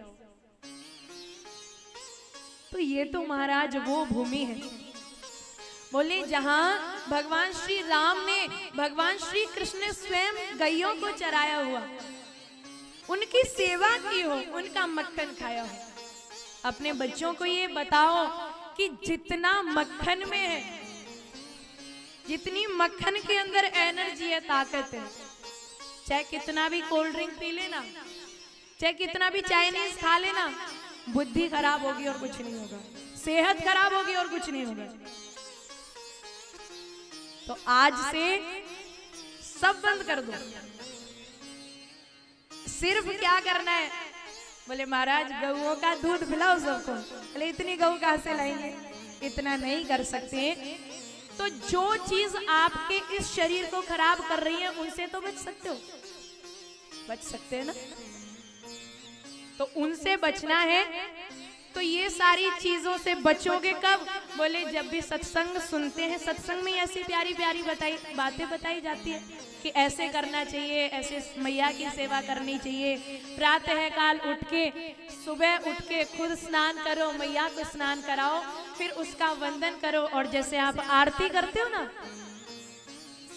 तो ये तो महाराज वो भूमि है, बोले जहां भगवान श्री राम ने, भगवान श्री कृष्ण ने स्वयं गैयों को चराया हुआ, उनकी सेवा की हो, उनका मक्खन खाया हो। अपने बच्चों को ये बताओ कि जितना मक्खन में है, जितनी मक्खन के अंदर एनर्जी है, ताकत है, चाहे कितना भी कोल्ड ड्रिंक पी लेना, चाहे कितना भी चाइनीज खा लेना, बुद्धि खराब होगी और कुछ नहीं होगा, सेहत खराब होगी और कुछ नहीं होगा। तो आज से सब बंद कर दो। सिर्फ क्या करना है, बोले महाराज गऊओं का दूध पिलाओ सबको। बोले इतनी गऊ कहां से लाएंगे, इतना नहीं कर सकते। तो जो चीज आपके इस शरीर को खराब कर रही है उनसे तो बच सकते हो, बच सकते हैं ना। तो उनसे बचना है, तो ये सारी चीजों से बचोगे कब? बोले जब भी सत्संग सुनते हैं, सत्संग में ऐसी प्यारी प्यारी बातें बताई जाती है कि ऐसे करना चाहिए, ऐसे मैया की सेवा करनी चाहिए। प्रातः काल उठ के, सुबह उठ के खुद स्नान करो, मैया को स्नान कराओ, फिर उसका वंदन करो। और जैसे आप आरती करते हो ना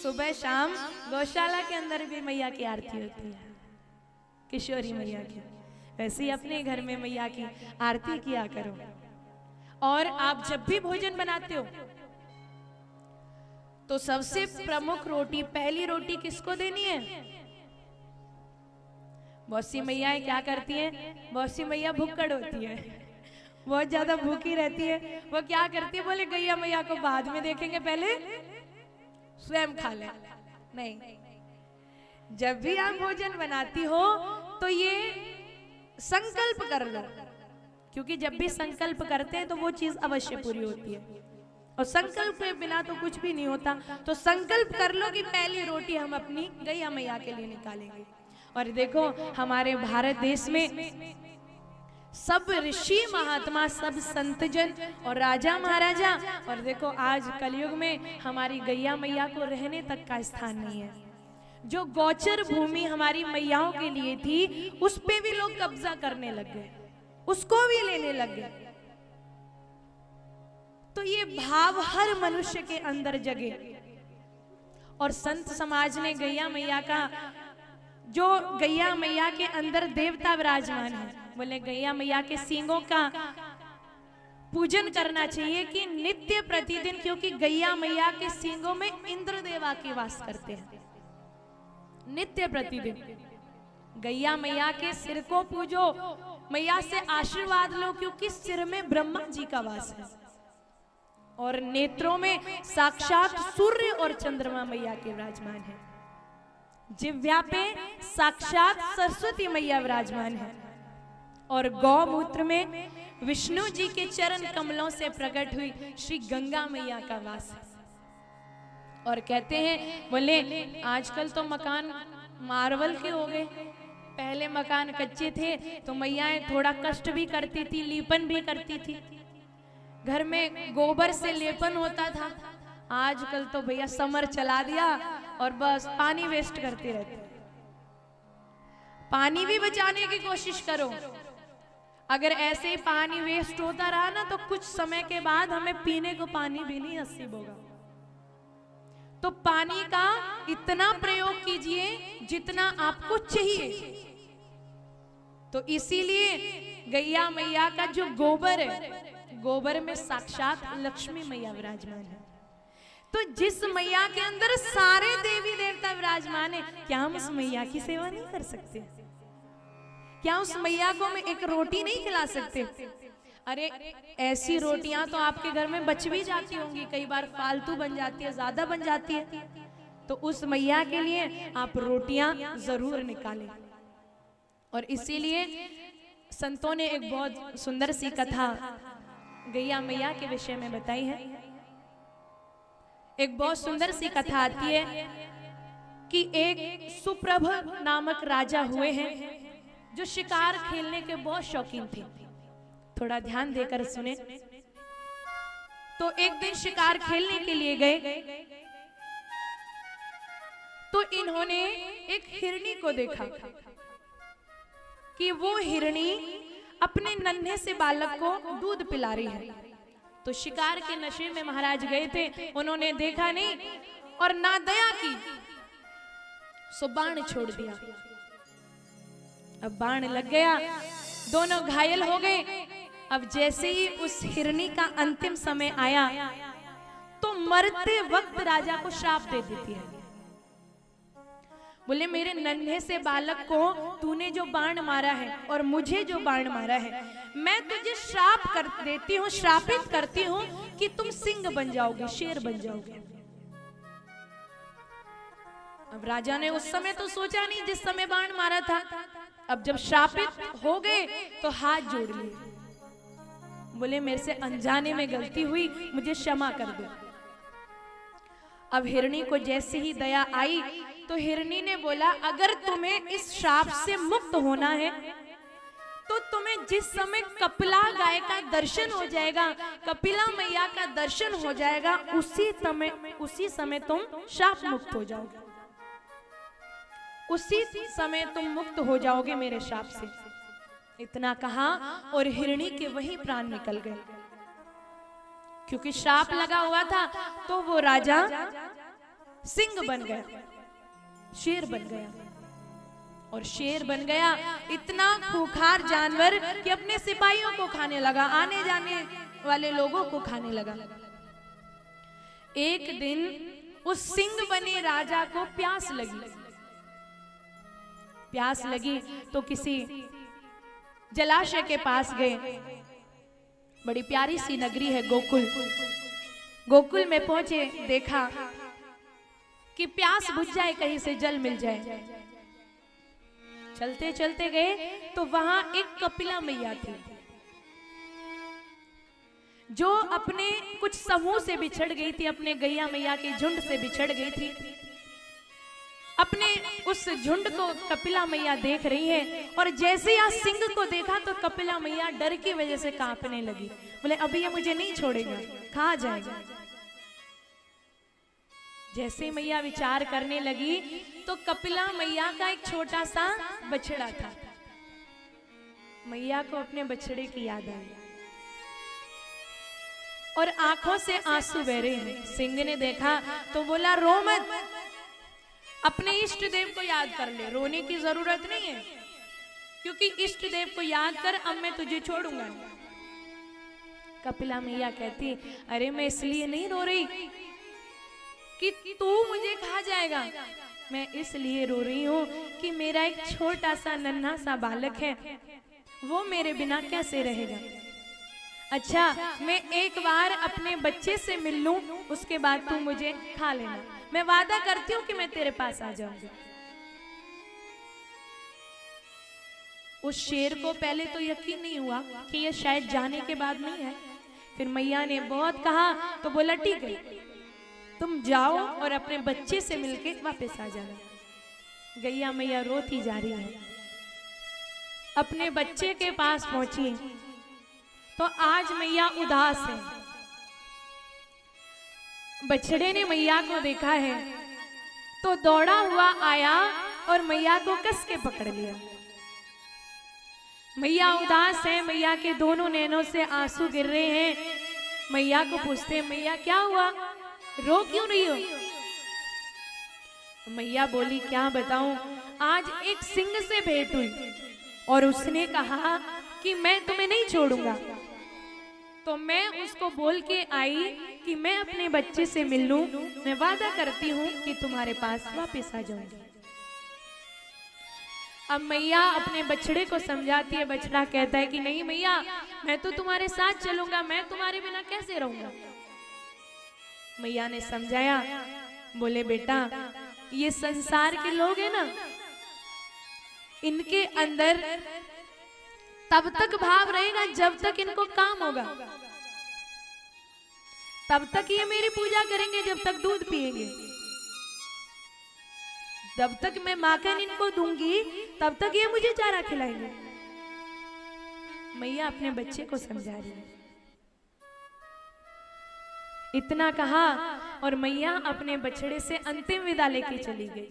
सुबह शाम, गौशाला के अंदर भी मैया की आरती होती है, किशोरी मैया की। वैसे ही अपने घर में मैया की आरती किया करो। और आप जब भी भोजन बनाते हो तो सबसे प्रमुख रोटी, पहली रोटी किसको देनी है? बहुत सी मैयाएं क्या करती हैं, बहुत सी मैया भुक्कड़ होती है, बहुत ज्यादा भूखी रहती है। वो क्या करती है, बोले गैया मैया को बाद में देखेंगे, पहले स्वयं खा ले। नहीं, जब भी आप भोजन बनाती हो तो ये संकल्प कर लो, क्योंकि जब भी संकल्प करते हैं तो वो चीज अवश्य पूरी होती है, और संकल्प के बिना तो कुछ भी नहीं होता। तो संकल्प कर लो कि पहली रोटी हम अपनी गैया मैया के लिए निकालेंगे। और देखो हमारे भारत देश में सब ऋषि महात्मा, सब संतजन और राजा महाराजा। और देखो आज कलयुग में हमारी गैया मैया को रहने तक का स्थान नहीं है। जो गोचर भूमि हमारी मैयाओं के लिए थी उस पे भी लोग कब्जा करने लग गए, उसको भी लेने लग गए। तो ये भाव हर मनुष्य के अंदर जगे। और संत समाज ने गैया मैया का, जो गैया मैया के अंदर देवता विराजमान है, बोले गैया मैया के सींगों का पूजन करना चाहिए कि नित्य प्रतिदिन, क्योंकि गैया मैया के सींगों में इंद्र देवा के वास करते हैं। नित्य प्रतिदिन गैया मैया के सिर को पूजो, मैया से आशीर्वाद लो, क्योंकि सिर में ब्रह्मा जी का वास है और नेत्रों में साक्षात सूर्य और चंद्रमा मैया के विराजमान है। जिह्वा पे साक्षात सरस्वती मैया विराजमान है और गौमूत्र में विष्णु जी के चरण कमलों से प्रकट हुई श्री गंगा मैया का वास है। और कहते हैं, बोले आजकल तो मकान मार्बल के हो गए, पहले मकान कच्चे थे तो मैयाएं थोड़ा कष्ट भी करती थी, लीपन भी करती थी, घर में गोबर से लेपन होता था। आजकल तो भैया समर चला दिया और बस पानी वेस्ट करते रहते। पानी भी बचाने की कोशिश करो। अगर ऐसे ही पानी वेस्ट होता रहा ना तो कुछ समय के बाद हमें पीने को पानी भी नहीं नसीब होगा। तो पानी का इतना प्रयोग कीजिए जितना आपको चाहिए। तो इसीलिए गैया मैया का जो गोबर है, गोबर में साक्षात लक्ष्मी मैया विराजमान है। तो जिस मैया के अंदर सारे देवी देवता विराजमान है, क्या हम उस मैया की सेवा नहीं कर सकते? क्या उस मैया को हम एक रोटी नहीं खिला सकते? अरे ऐसी रोटियां तो आपके घर में बच भी जाती होंगी, कई बार फालतू बन जाती है, ज्यादा बन जाती है। तो उस मैया के लिए आप रोटियां जरूर निकालें। और इसीलिए संतों ने एक बहुत सुंदर सी कथा गैया मैया के विषय में बताई है। एक बहुत सुंदर सी कथा आती है कि एक सुप्रभ नामक राजा हुए हैं जो शिकार खेलने के बहुत शौकीन थे। थोड़ा ध्यान देकर सुने। तो एक दिन शिकार खेलने के लिए गए तो इन्होंने एक हिरनी को देखा कि वो हिरनी अपने नन्हे से बालक को दूध पिला रही है। तो शिकार के नशे में महाराज गए थे, उन्होंने देखा नहीं और ना दया की, सो बाण छोड़ दिया। अब बाण लग गया, दोनों घायल हो गए। अब जैसे ही उस हिरनी का अंतिम समय आया तो मरते वक्त राजा को श्राप दे देती है। बोले मेरे नन्हे से बालक को तूने जो बाण मारा है और मुझे जो बाण मारा है, मैं तुझे श्राप कर देती हूँ, श्रापित करती हूँ कि तुम सिंह बन जाओगे, शेर बन जाओगे। अब राजा ने उस समय तो सोचा नहीं जिस समय बाण मारा था। अब जब श्रापित हो गए तो हाथ जोड़ लिए, बोले मेरे से अनजाने में गलती हुई, मुझे क्षमा कर दो। अब हिरनी को जैसे ही दया आई तो हिरनी ने बोला अगर तुम्हें इस श्राप से मुक्त होना है तो तुम्हें जिस समय कपिला गाय का दर्शन हो जाएगा, कपिला मैया का दर्शन हो जाएगा, उसी समय तुम श्राप मुक्त हो जाओगे, उसी समय तुम मुक्त हो जाओगे मेरे श्राप से। इतना कहा और हिरणी के वही प्राण निकल गए, क्योंकि श्राप लगा हुआ था। तो वो राजा सिंह बन गया, शेर बन गया। और शेर बन गया इतना खूंखार जानवर कि अपने सिपाहियों को खाने लगा, आने जाने वाले लोगों को खाने लगा। एक दिन उस सिंह बने राजा को प्यास लगी। प्यास लगी तो किसी जलाशय के पास गए। बड़ी प्यारी सी नगरी है गोकुल। गोकुल में पहुंचे, देखा कि प्यास बुझ जाए, कहीं से जल मिल जाए। चलते चलते गए तो वहां एक कपिला मैया थी जो अपने कुछ समूह से बिछड़ गई थी, अपने गैया मैया के झुंड से बिछड़ गई थी। अपने उस झुंड को कपिला मैया देख रही है और जैसे यहाँ सिंह को देखा तो कपिला मैया डर की वजह से कांपने लगी। बोले अभी ये मुझे नहीं छोड़ेगा, खा जाएगा। जैसे मैया विचार करने लगी तो कपिला मैया का एक छोटा सा बछड़ा था। मैया को अपने बछड़े की याद आई और आंखों से आंसू बह रहे हैं। सिंह ने देखा तो बोला रो मत, अपने इष्ट देव को याद कर ले, रोने की जरूरत नहीं है, क्योंकि इष्ट देव को याद कर, अब मैं तुझे छोड़ूंगा। कपिला मैया कहती अरे मैं इसलिए नहीं रो रही कि तू मुझे खा जाएगा, मैं इसलिए रो रही हूं कि मेरा एक छोटा सा नन्हा सा बालक है, वो मेरे बिना कैसे रहेगा। अच्छा मैं एक बार अपने बच्चे से मिल लूं, उसके बाद तू मुझे खा लेना, मैं वादा करती हूँ कि मैं तेरे पास आ जाऊंगी। उस शेर को पहले तो यकीन नहीं हुआ कि ये शायद जाने के बाद नहीं है। फिर मैया ने बहुत कहा तो बोला ठीक है, तुम जाओ और अपने बच्चे से मिलके वापस आ जाना। गैया मैया रोती जा रही है, अपने बच्चे के पास पहुंची तो आज मैया उदास है। बछड़े ने मैया को देखा है तो दौड़ा हुआ आया और मैया को कस के पकड़ लिया। मैया उदास है, मैया के दोनों नैनों से आंसू गिर रहे हैं। मैया को पूछते हैं मैया क्या हुआ, रो क्यों रही हो। मैया बोली क्या बताऊं, आज एक सिंह से भेंट हुई और उसने कहा कि मैं तुम्हें नहीं छोड़ूंगा, तो मैं उसको बोल के आई कि मैं अपने बच्चे से मिल लूं, मैं वादा करती हूँ कि तुम्हारे पास वापस आ जाऊंगी। अब मैया अपने बछड़े को समझाती है, बछड़ा कहता है कि नहीं मैया मैं तो तुम्हारे साथ चलूंगा, मैं तुम्हारे बिना कैसे रहूंगा। मैया ने समझाया, बोले बेटा ये संसार के लोग हैं ना, इनके अंदर तब तक भाव रहेगा जब तक इनको काम होगा, तब तक ये मेरी पूजा करेंगे जब तक दूध पिएंगे, जब तक मैं माखन इनको दूंगी तब तक ये मुझे चारा खिलाएंगे। मैया अपने बच्चे को समझा रही है। इतना कहा और मैया अपने बछड़े से अंतिम विदा लेके चली गई।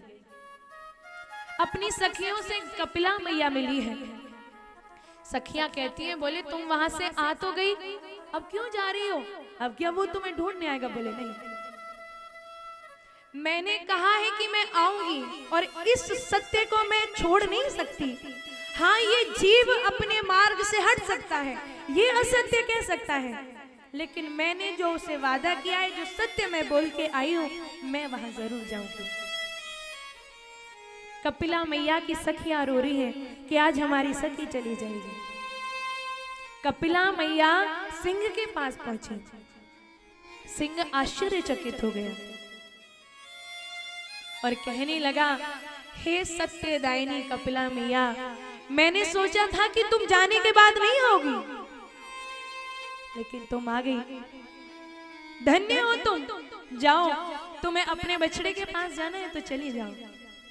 अपनी सखियों से कपिला मैया मिली है। सखियां कहती हैं बोले तुम वहां से आ तो गई, अब क्यों जा रही हो, अब क्या वो तुम्हें ढूंढने आएगा। बोले नहीं, मैंने कहा है कि मैं आऊंगी और इस सत्य को मैं छोड़ नहीं सकती। हाँ ये जीव अपने मार्ग से हट सकता है, ये असत्य कह सकता है, लेकिन मैंने जो उसे वादा किया है, जो सत्य मैं बोल के आई हूं, मैं वहां जरूर जाऊंगी। कपिला मैया की सखियां रो रही हैं कि आज हमारी सखी चली जाएगी। कपिला मैया सिंह के पास पहुंची। सिंह आश्चर्यचकित हो गया और कहने लगा, हे सत्यदायिनी कपिला मैया, मैंने सोचा था कि तुम जाने के बाद नहीं आओगी, लेकिन तुम आ गई, धन्य हो तुम। जाओ, तुम्हें अपने बछड़े के पास जाना है तो चली जाओ,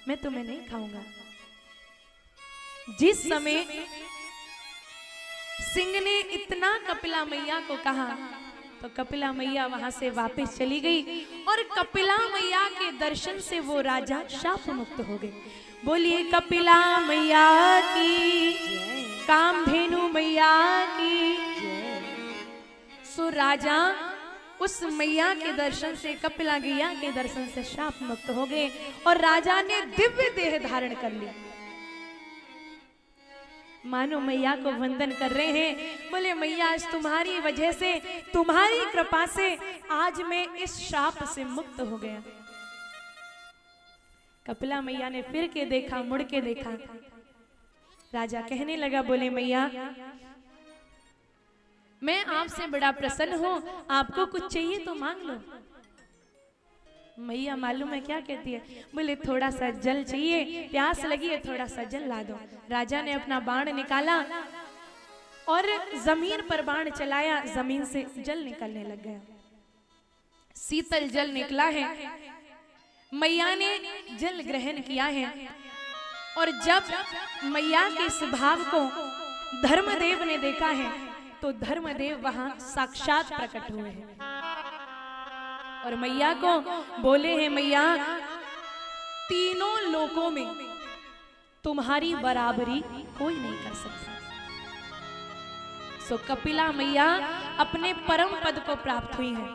मैं तुम्हें नहीं खाऊंगा। जिस समय सिंह ने इतना कपिला मैया को कहा तो कपिला मैया वहां से वापस चली गई और कपिला मैया के दर्शन से वो राजा शाप मुक्त हो गए। बोलिए कपिला मैया की, कामधेनु मैया की। सो राजा उस मैया के दर्शन से, कपिला गैया के दर्शन से शाप मुक्त हो गए और राजा ने दिव्य देह धारण कर लिया। मानो मैया को वंदन कर रहे हैं। बोले मैया आज तुम्हारी वजह से, तुम्हारी कृपा से आज मैं इस शाप से मुक्त हो गया। कपिला मैया ने फिर के देखा, मुड़ के देखा। राजा कहने लगा, बोले मैया मैं आपसे बड़ा प्रसन्न हूं, आपको कुछ चाहिए तो मांग लो। मैया मालूम है क्या कहती है, बोले थोड़ा सा जल चाहिए, प्यास लगी है, थोड़ा सा जल ला दो। राजा ने अपना बाण निकाला और जमीन पर बाण चलाया, जमीन से जल निकलने लग गया, शीतल जल निकला है। मैया ने जल ग्रहण किया है और जब मैया के इस भाव को धर्मदेव ने देखा है तो धर्मदेव वहां साक्षात प्रकट हुए हैं और मैया को बोले हैं, मैया तीनों लोकों में तुम्हारी बराबरी कोई नहीं कर सकता। सो कपिला मैया अपने परम पद को प्राप्त हुई है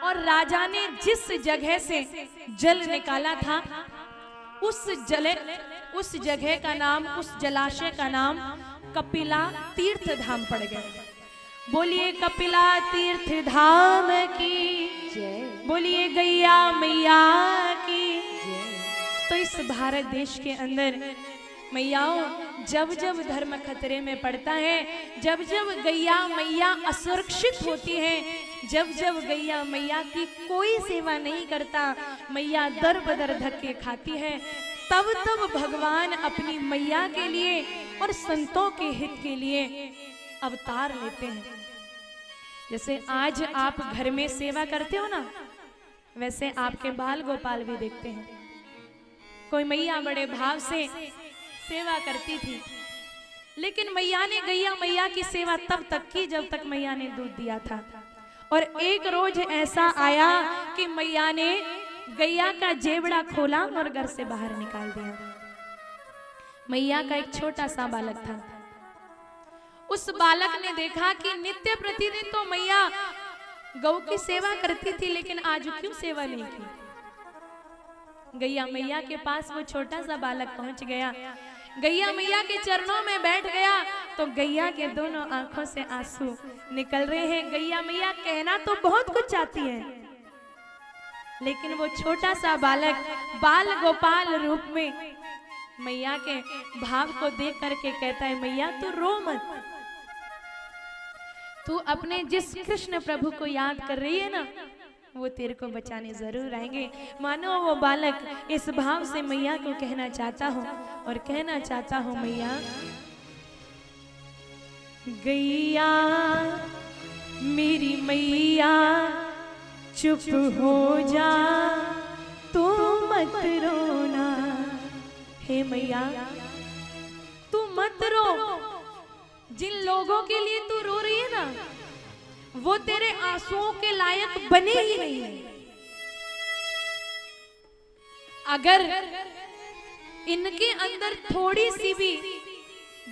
और राजा ने जिस जगह से जल निकाला था उस जगह का नाम, उस जलाशय का नाम कपिला तीर्थ धाम पड़ गया। बोलिए कपिला तीर्थ धाम की जय। बोलिए गैया मैया की। तो इस भारत देश के अंदर मैयाओं, जब जब धर्म खतरे में पड़ता है, जब जब गैया मैया असुरक्षित होती है, जब जब गैया मैया की कोई सेवा नहीं करता, मैया दर बदर धक्के खाती है, तब तब भगवान अपनी मैया के लिए और संतों के हित के लिए अवतार लेते हैं। जैसे आज आप घर में सेवा करते हो ना, वैसे आपके बाल गोपाल भी देखते हैं। कोई मैया बड़े भाव से सेवा करती थी, लेकिन मैया ने गैया मैया की सेवा तब तक की जब तक मैया ने दूध दिया था। और एक रोज ऐसा आया कि मैया ने गैया का जेबड़ा खोला और घर से बाहर निकाल दिया। मैया का एक छोटा सा बालक था। उस बालक ने देखा कि नित्य प्रतिदिन तो मैया गौ की सेवा करती थी, लेकिन आज क्यों सेवा नहीं की। गैया मैया के पास वो छोटा सा बालक पहुंच गया, गैया मैया के चरणों में बैठ गया तो गैया के दोनों आंखों से आंसू निकल रहे हैं। गैया मैया कहना तो बहुत कुछ चाहती है, लेकिन वो छोटा सा बालक बाल गोपाल रूप में मैया के भाव को देख करके कहता है, मैया तू रो मत, तू अपने जिस कृष्ण प्रभु को याद कर रही है ना, वो तेरे को बचाने जरूर आएंगे। मानो वो बालक इस भाव से मैया को कहना चाहता हूँ और कहना चाहता हूँ, मैया गैया मेरी मैया चुप हो जा, तू मत रोना। हे मैया तू मत रो, जिन लोगों के लिए तू रो रही है ना, वो तेरे आंसुओं के लायक बने ही नहीं है। अगर इनके अंदर थोड़ी सी भी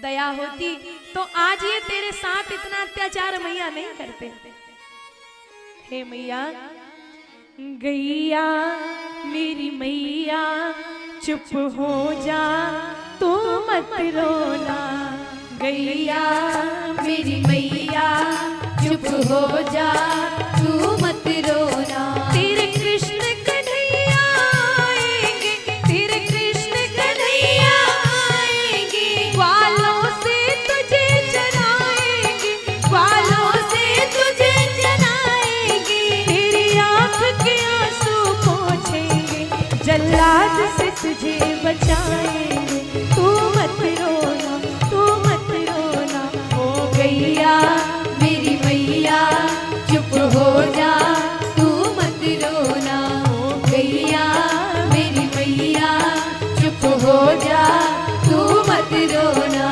दया होती तो आज ये तेरे साथ इतना अत्याचार मैया नहीं करते। हे मैया गैया मेरी मैया चुप हो जा, तू मत रोना। गैया मेरी मैया चुप हो जा, तू मत रोना। तेरे कृष्ण कन्हैया आएंगे, तेरे कृष्ण कन्हैया आएंगे, ग्वालों से तुझे चराएंगे, ग्वालों से तुझे चराएंगे। तेरी आंख के आंसू पोंछेंगे, जल्लाद से तुझे बचाएंगे। तू मत रोना, तू मत रोना। ओ गैया मेरी मैया चुप हो जा, तू मत रोना। ओ गैया मेरी मैया चुप हो जा, तू मत रोना।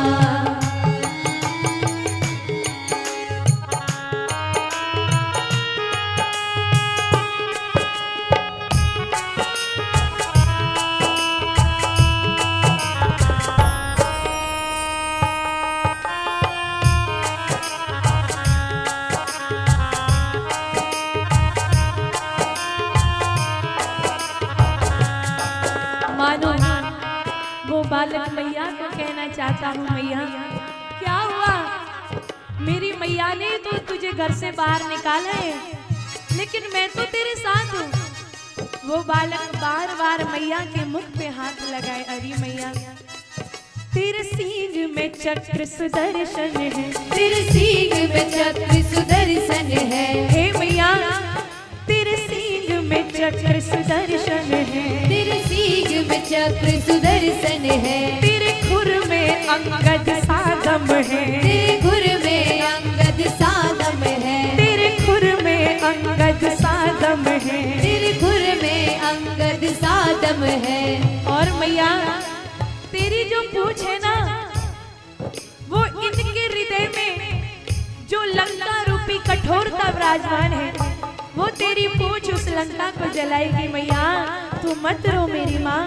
मानो वो बालक मैया को कहना चाहता हूँ, मैया क्या हुआ, मेरी मैया ने तो तुझे घर से बाहर निकाला है, लेकिन मैं तो तेरे साथ हूँ। वो बालक बार बार मैया के मुख पे हाथ लगाए। अरे मैया तेरे सींग में चक्र सुदर्शन है, तेरे सींग में चक्र सुदर्शन है। हे मैया तेरे सींग में चक्र सुदर्शन है, तेरे सींग में चक्र सुदर्शन है। तेरे खुर में अंगद सागम है, तेरे खुर में अंगद सागम है। तेरे खुर में अंगद सागम है। तेरे खुर में अंगद आलम है। और मैया तेरी जो पूछ है ना, वो इनके हृदय में जो लंका रूपी कठोरता विराजमान है, वो तेरी पूछ उस लंका को जलाएगी। मैया तू मत रो मेरी माँ,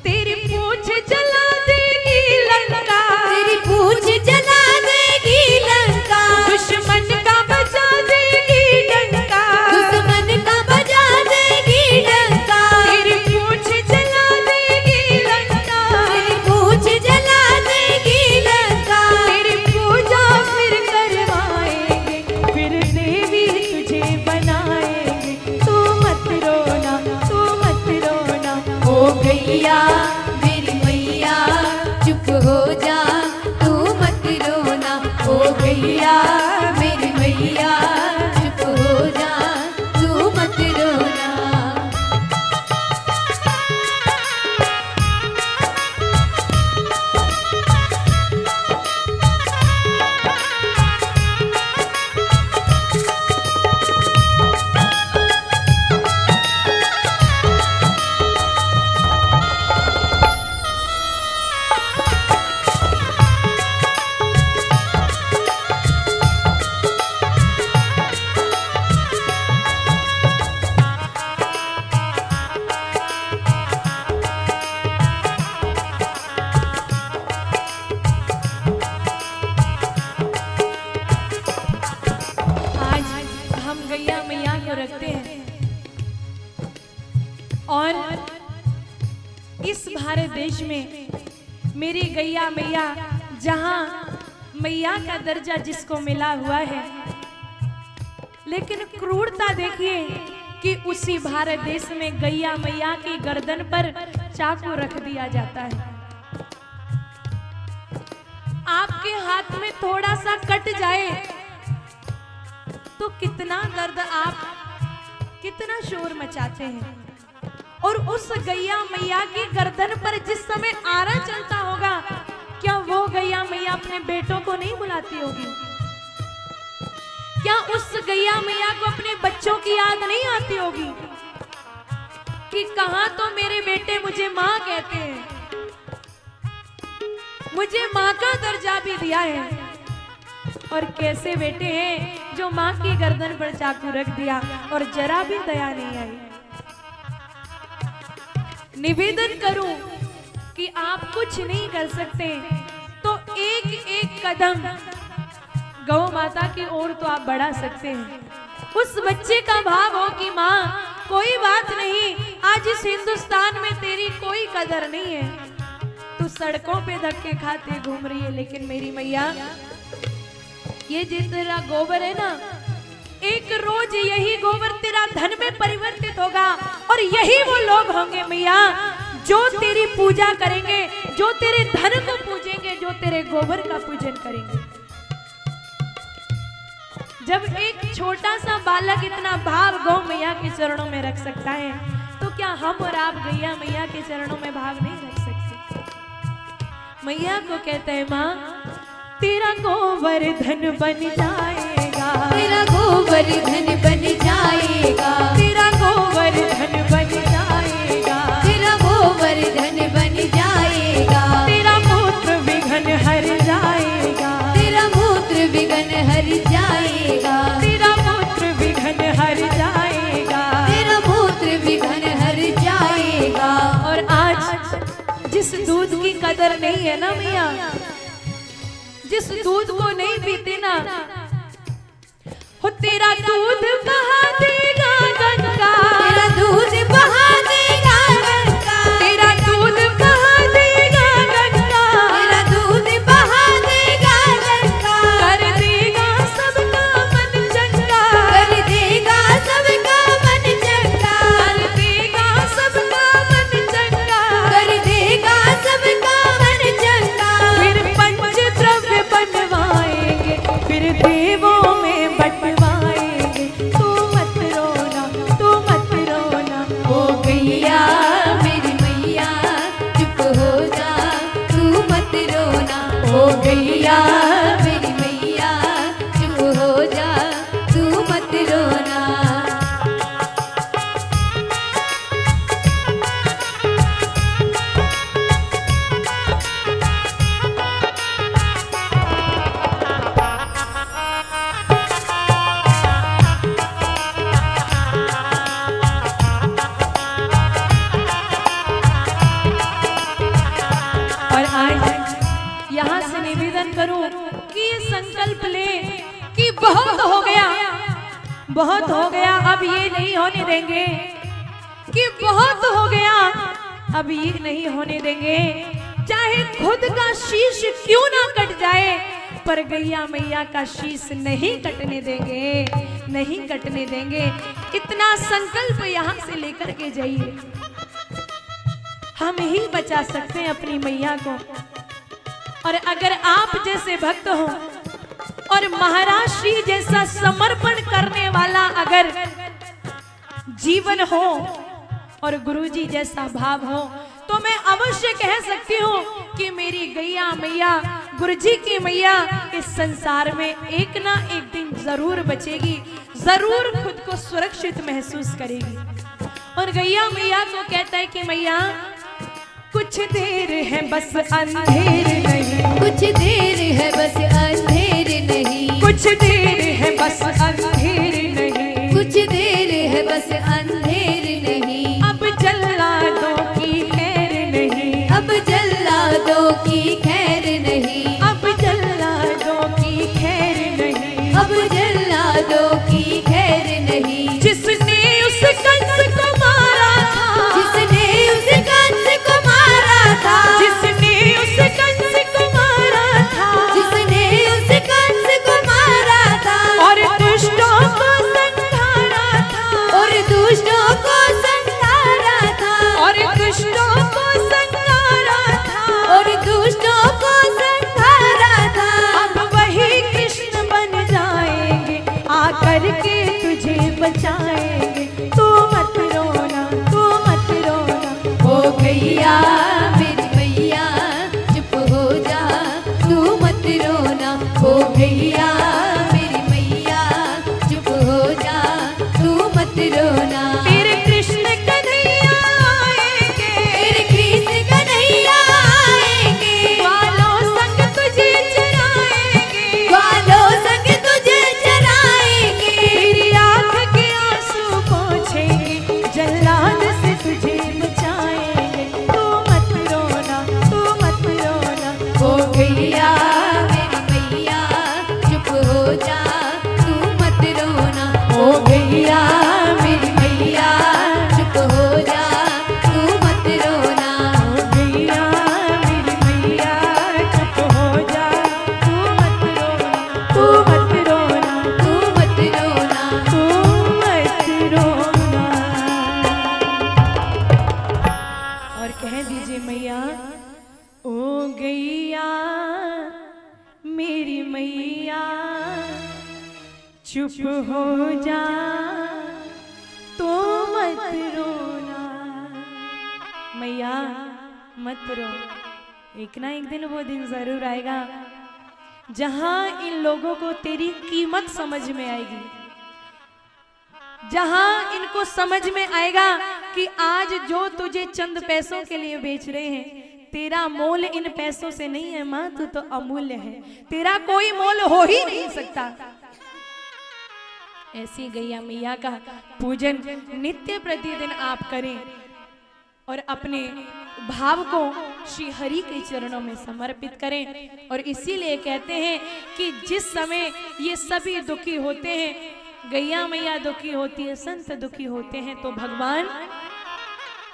तेरी पूछ जला देगी लंका, तेरी पूछ जला देगी लंका, दुश्मन का बजा देगी डंका, दुश्मन का बजा देगी डंका, तेरी पूछ जला देगी लंका, तेरी पूछ जला देगी लंका, तेरी पूजा फिर करवाएंगे, फिर देवी तुझे बनाएंगे। तू मत रोना, तू मत रोना। ओ गैया मेरी मैया चुप हो जा, तू मत रोना। ओ गैया मेरी मैया चुप हो जा, तू मत रोना। आज हम गैया मैया को रखते हैं और इस भारत देश में मेरी गैया मैया, जहां मैया का दर्जा जिसको मिला हुआ है, लेकिन क्रूरता देखिए कि उसी भारत देश में गैया मैया की गर्दन पर चाकू रख दिया जाता है। आपके हाथ में थोड़ा सा कट जाए तो कितना दर्द, आप कितना शोर मचाते हैं। और उस गैया मैया की गर्दन पर जिस समय आरा चलता होगा, क्या वो गैया मैया अपने बेटों को नहीं बुलाती होगी? क्या उस गैया मैया को अपने बच्चों की याद नहीं आती होगी कि कहां तो मेरे बेटे मुझे मां कहते हैं, मुझे मां का दर्जा भी दिया है, और कैसे बेटे हैं जो मां की गर्दन पर चाकू रख दिया और जरा भी दया नहीं आई। निवेदन करूं कि आप कुछ नहीं कर सकते तो एक एक कदम गौ माता की ओर तो आप बढ़ा सकते हैं। उस बच्चे का भाव हो कि माँ कोई बात नहीं, आज इस हिंदुस्तान में तेरी कोई कदर नहीं है, तू सड़कों पे धक्के खाते घूम रही है, लेकिन मेरी मैया ये तेरा गोबर है ना, एक रोज यही गोबर तेरा धन में परिवर्तित होगा और यही वो लोग होंगे मैया जो तेरी पूजा करेंगे, जो तेरे धन को पूजेंगे, जो तेरे गोबर का पूजन करेंगे। जब एक छोटा सा बालक इतना भाव गौ मैया के चरणों में रख सकता है, तो क्या हम और आप गैया मैया के चरणों में भाव नहीं रख सकते? मैया को कहते हैं माँ तेरा गोबर धन बन जाएगा, तेरा गोबर धन बन जाएगा, तेरा गोबर धन बन जाएगा, तेरा गोबर धन बन जाएगा, तेरा मूत्र विघन हर जाएगा, तेरा मूत्र विघन हर जाएगा, तेरा मूत्र विघन हर जाएगा, तेरा मूत्र विघन हर जाएगा। और आज जिस दूध की कदर नहीं है ना मैया, जिस दूध को नहीं पीते ना, हो तेरा दूध बहा देगा गंगा, तेरा दूध बहा देगा गंगा, तेरा दूध बहा देगा गंगा, तेरा दूध बहा देगा गंगा, कर देगा सबका मन चंगा, कर देगा सबका मन चंगा, कर देगा सबका मन चंगा, कर देगा सबका मन चंगा। फिर पंच द्रव्य बनवाएंगे, फिर देवों में बंटवाएंगे, तू मत संकल्प ले कि बहुत हो गया, बहुत हो गया, अब ये नहीं होने देंगे, कि बहुत हो गया, अब ये नहीं होने देंगे, चाहे खुद का शीश क्यों ना कट जाए, पर गैया मैया का शीश नहीं कटने देंगे, नहीं कटने देंगे। इतना संकल्प यहाँ से लेकर के जाइए। हम ही बचा सकते हैं अपनी मैया को। और अगर आप जैसे भक्त हो और महाराज श्री जैसा समर्पण करने वाला अगर जीवन हो और गुरुजी जैसा भाव हो, तो मैं अवश्य कह सकती हूँ कि मेरी गैया मैया, गुरुजी की मैया इस संसार में एक ना एक दिन जरूर बचेगी, जरूर खुद को सुरक्षित महसूस करेगी। और गैया मैया को कहता है कि मैया कुछ देर है बस अंधेर नहीं, कुछ देर है बस अंधेर नहीं, कुछ देर है बस अंधेर नहीं, कुछ देर है बस अंधेर नहीं, अब जल्लादों की खैर नहीं, अब जल्लादों की खैर नहीं, अब जल्लादों की खैर नहीं, अब जल्लादों की खैर नहीं। जिसने उस कंस को मारा था, जिसने उस कंस को मारा था, जिसने उस कंस को मारा था, जिसने उस कंस को मारा था, और दुष्टों को संहारा था, और दुष्टों को संहारा था, और दुष्टों को संहारा था, और दुष्टों को संहारा था। अब वही कृष्ण बन जाएंगे, आकर के तुझे बचाएंगे, तू मत रोना, तू मत रोना। ओ गैया मेरी मैया चुप हो जा, तू मत रोना। ओ गैया मेरी मैया चुप हो जा, तू मत रोना। तेरे कृष्ण कन्हैया आएंगे, तेरे कृष्ण कन्हैया आएंगे, ग्वालों संग तुझे चराएंगे, ग्वालों संग तुझे चराएंगे, तेरी आँख के आंसू पोंछेंगे, जल्लाद से तुझे बचाएंगे, तू मत रोना, तू मत रोना। ओ गैया मेरी मैया चुप हो जा, तू मत रोना। ओ गैया मेरी मैया चुप हो जा, तू मत रोना। गैया मेरी मैया चुप हो जा, तू मत रोना, तू मत रोना, तू मत रोना। तू मत रोना। और कह दीजिए मैया, ओ गैया मेरी मैया चुप हो जा, तो मत रोना। मैया मत रो, एक ना एक दिन वो दिन जरूर आएगा जहां इन लोगों को तेरी कीमत समझ में आएगी, जहां इनको समझ में आएगा कि आज जो तुझे चंद पैसों के लिए बेच रहे हैं, तेरा मोल इन पैसों से नहीं है माँ, तू तो अमूल्य है, तेरा कोई मोल हो ही नहीं सकता। ऐसी गैया मैया का पूजन नित्य प्रतिदिन आप करें और अपने भाव को श्री हरि के चरणों में समर्पित करें। और इसीलिए कहते हैं कि जिस समय ये सभी दुखी होते हैं, गैया मैया दुखी होती है, संत दुखी होते हैं, तो भगवान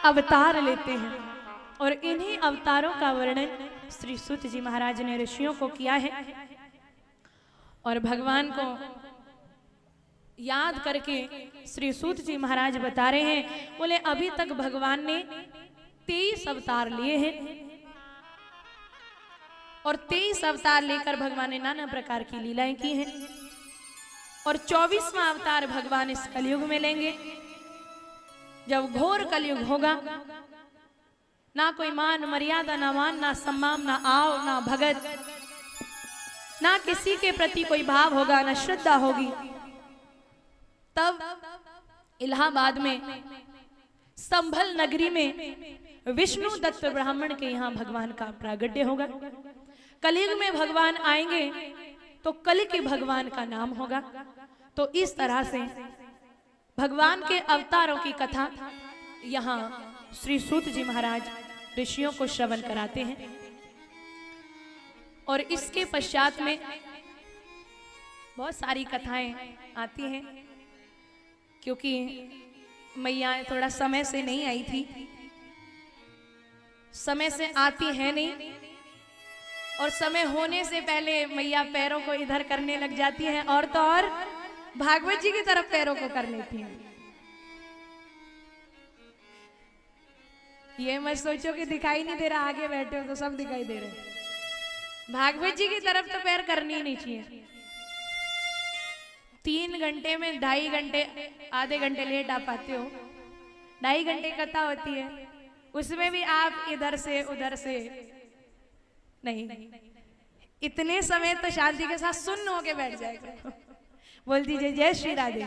अवतार लेते हैं। और इन्हीं अवतारों का वर्णन श्री सूत जी महाराज ने ऋषियों को किया है। और भगवान को याद करके श्री सूत जी महाराज बता रहे हैं, बोले अभी तक भगवान ने 23 अवतार लिए हैं और 23 अवतार लेकर भगवान ने नाना प्रकार की लीलाएं की हैं। और 24वां अवतार भगवान इस कलयुग में लेंगे, जब घोर कलयुग होगा, ना कोई मान मर्यादा, ना मान, ना सम्मान, ना आओ, ना भगत, ना किसी के प्रति कोई भाव होगा, ना श्रद्धा होगी। तब इलाहाबाद में संभल नगरी में विष्णु दत्त ब्राह्मण के यहाँ भगवान का प्रागट्य होगा। कलयुग में भगवान आएंगे तो कल के भगवान का नाम होगा। तो इस तरह से भगवान के अवतारों की कथा यहाँ श्री सूत जी महाराज ऋषियों को श्रवण कराते हैं। और इसके पश्चात में बहुत सारी कथाएं आती हैं, क्योंकि मैया थोड़ा समय से नहीं आई थी, समय से आती है नहीं, और समय होने से पहले मैया पैरों को इधर करने लग जाती है, और तो और भागवत जी की तरफ पैरों को कर लेती है। ये मत सोचो कि दिखाई नहीं दे रहा, आगे बैठे हो तो सब दिखाई दे रहे। भागवत जी की तरफ तो पैर करनी ही नहीं चाहिए। 3 घंटे में 2.5 घंटे, आधे घंटे लेट आ पाते हो, 2.5 घंटे कथा होती है, उसमें भी आप इधर से उधर से नहीं, इतने समय तो शांति के साथ सुन्न होके बैठ जाएगा। बोल दीजिए जय श्री राधे,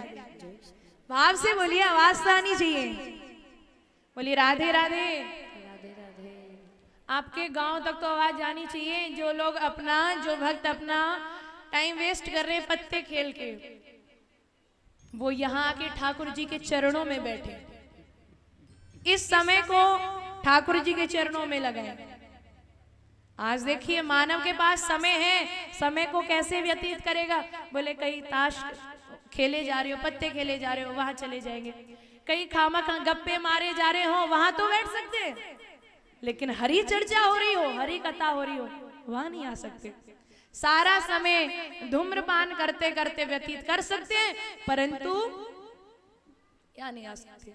भाव से बोलिए, आवाज तो आनी चाहिए। बोलिए राधे राधे। आपके गांव तक तो आवाज जानी चाहिए। जो लोग अपना, जो भक्त अपना टाइम वेस्ट कर रहे हैं पत्ते खेल के, वो यहाँ आके ठाकुर जी के चरणों में बैठे, इस समय को ठाकुर जी के चरणों में लगाए। आज देखिए मानव के पास समय है, समय को कैसे व्यतीत करेगा? बोले कहीं ताश खेले जा रहे हो, पत्ते खेले जा रहे हो, वहां चले जाएंगे। कहीं खामखा गप्पे मारे जा रहे हो, वहां तो बैठ सकते हैं, लेकिन हरी चर्चा हो रही हो, हरी कथा हो रही हो, वहां नहीं आ सकते। सारा समय धूम्रपान करते करते व्यतीत कर सकते हैं, परंतु यहाँ नहीं आ सकते।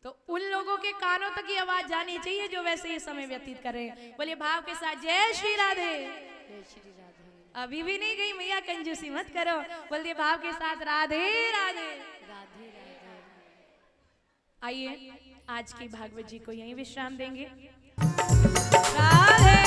तो उन लोगों के कानों तक ये आवाज जानी चाहिए जो वैसे ही समय व्यतीत कर रहे हैं। बोलिए भाव के साथ जय श्री राधे। अभी भी नहीं गई मैया, कंजूसी मत करो। बोलिए भाव के साथ राधे राधे। आइए आज की भागवत जी को यहीं विश्राम देंगे। राधे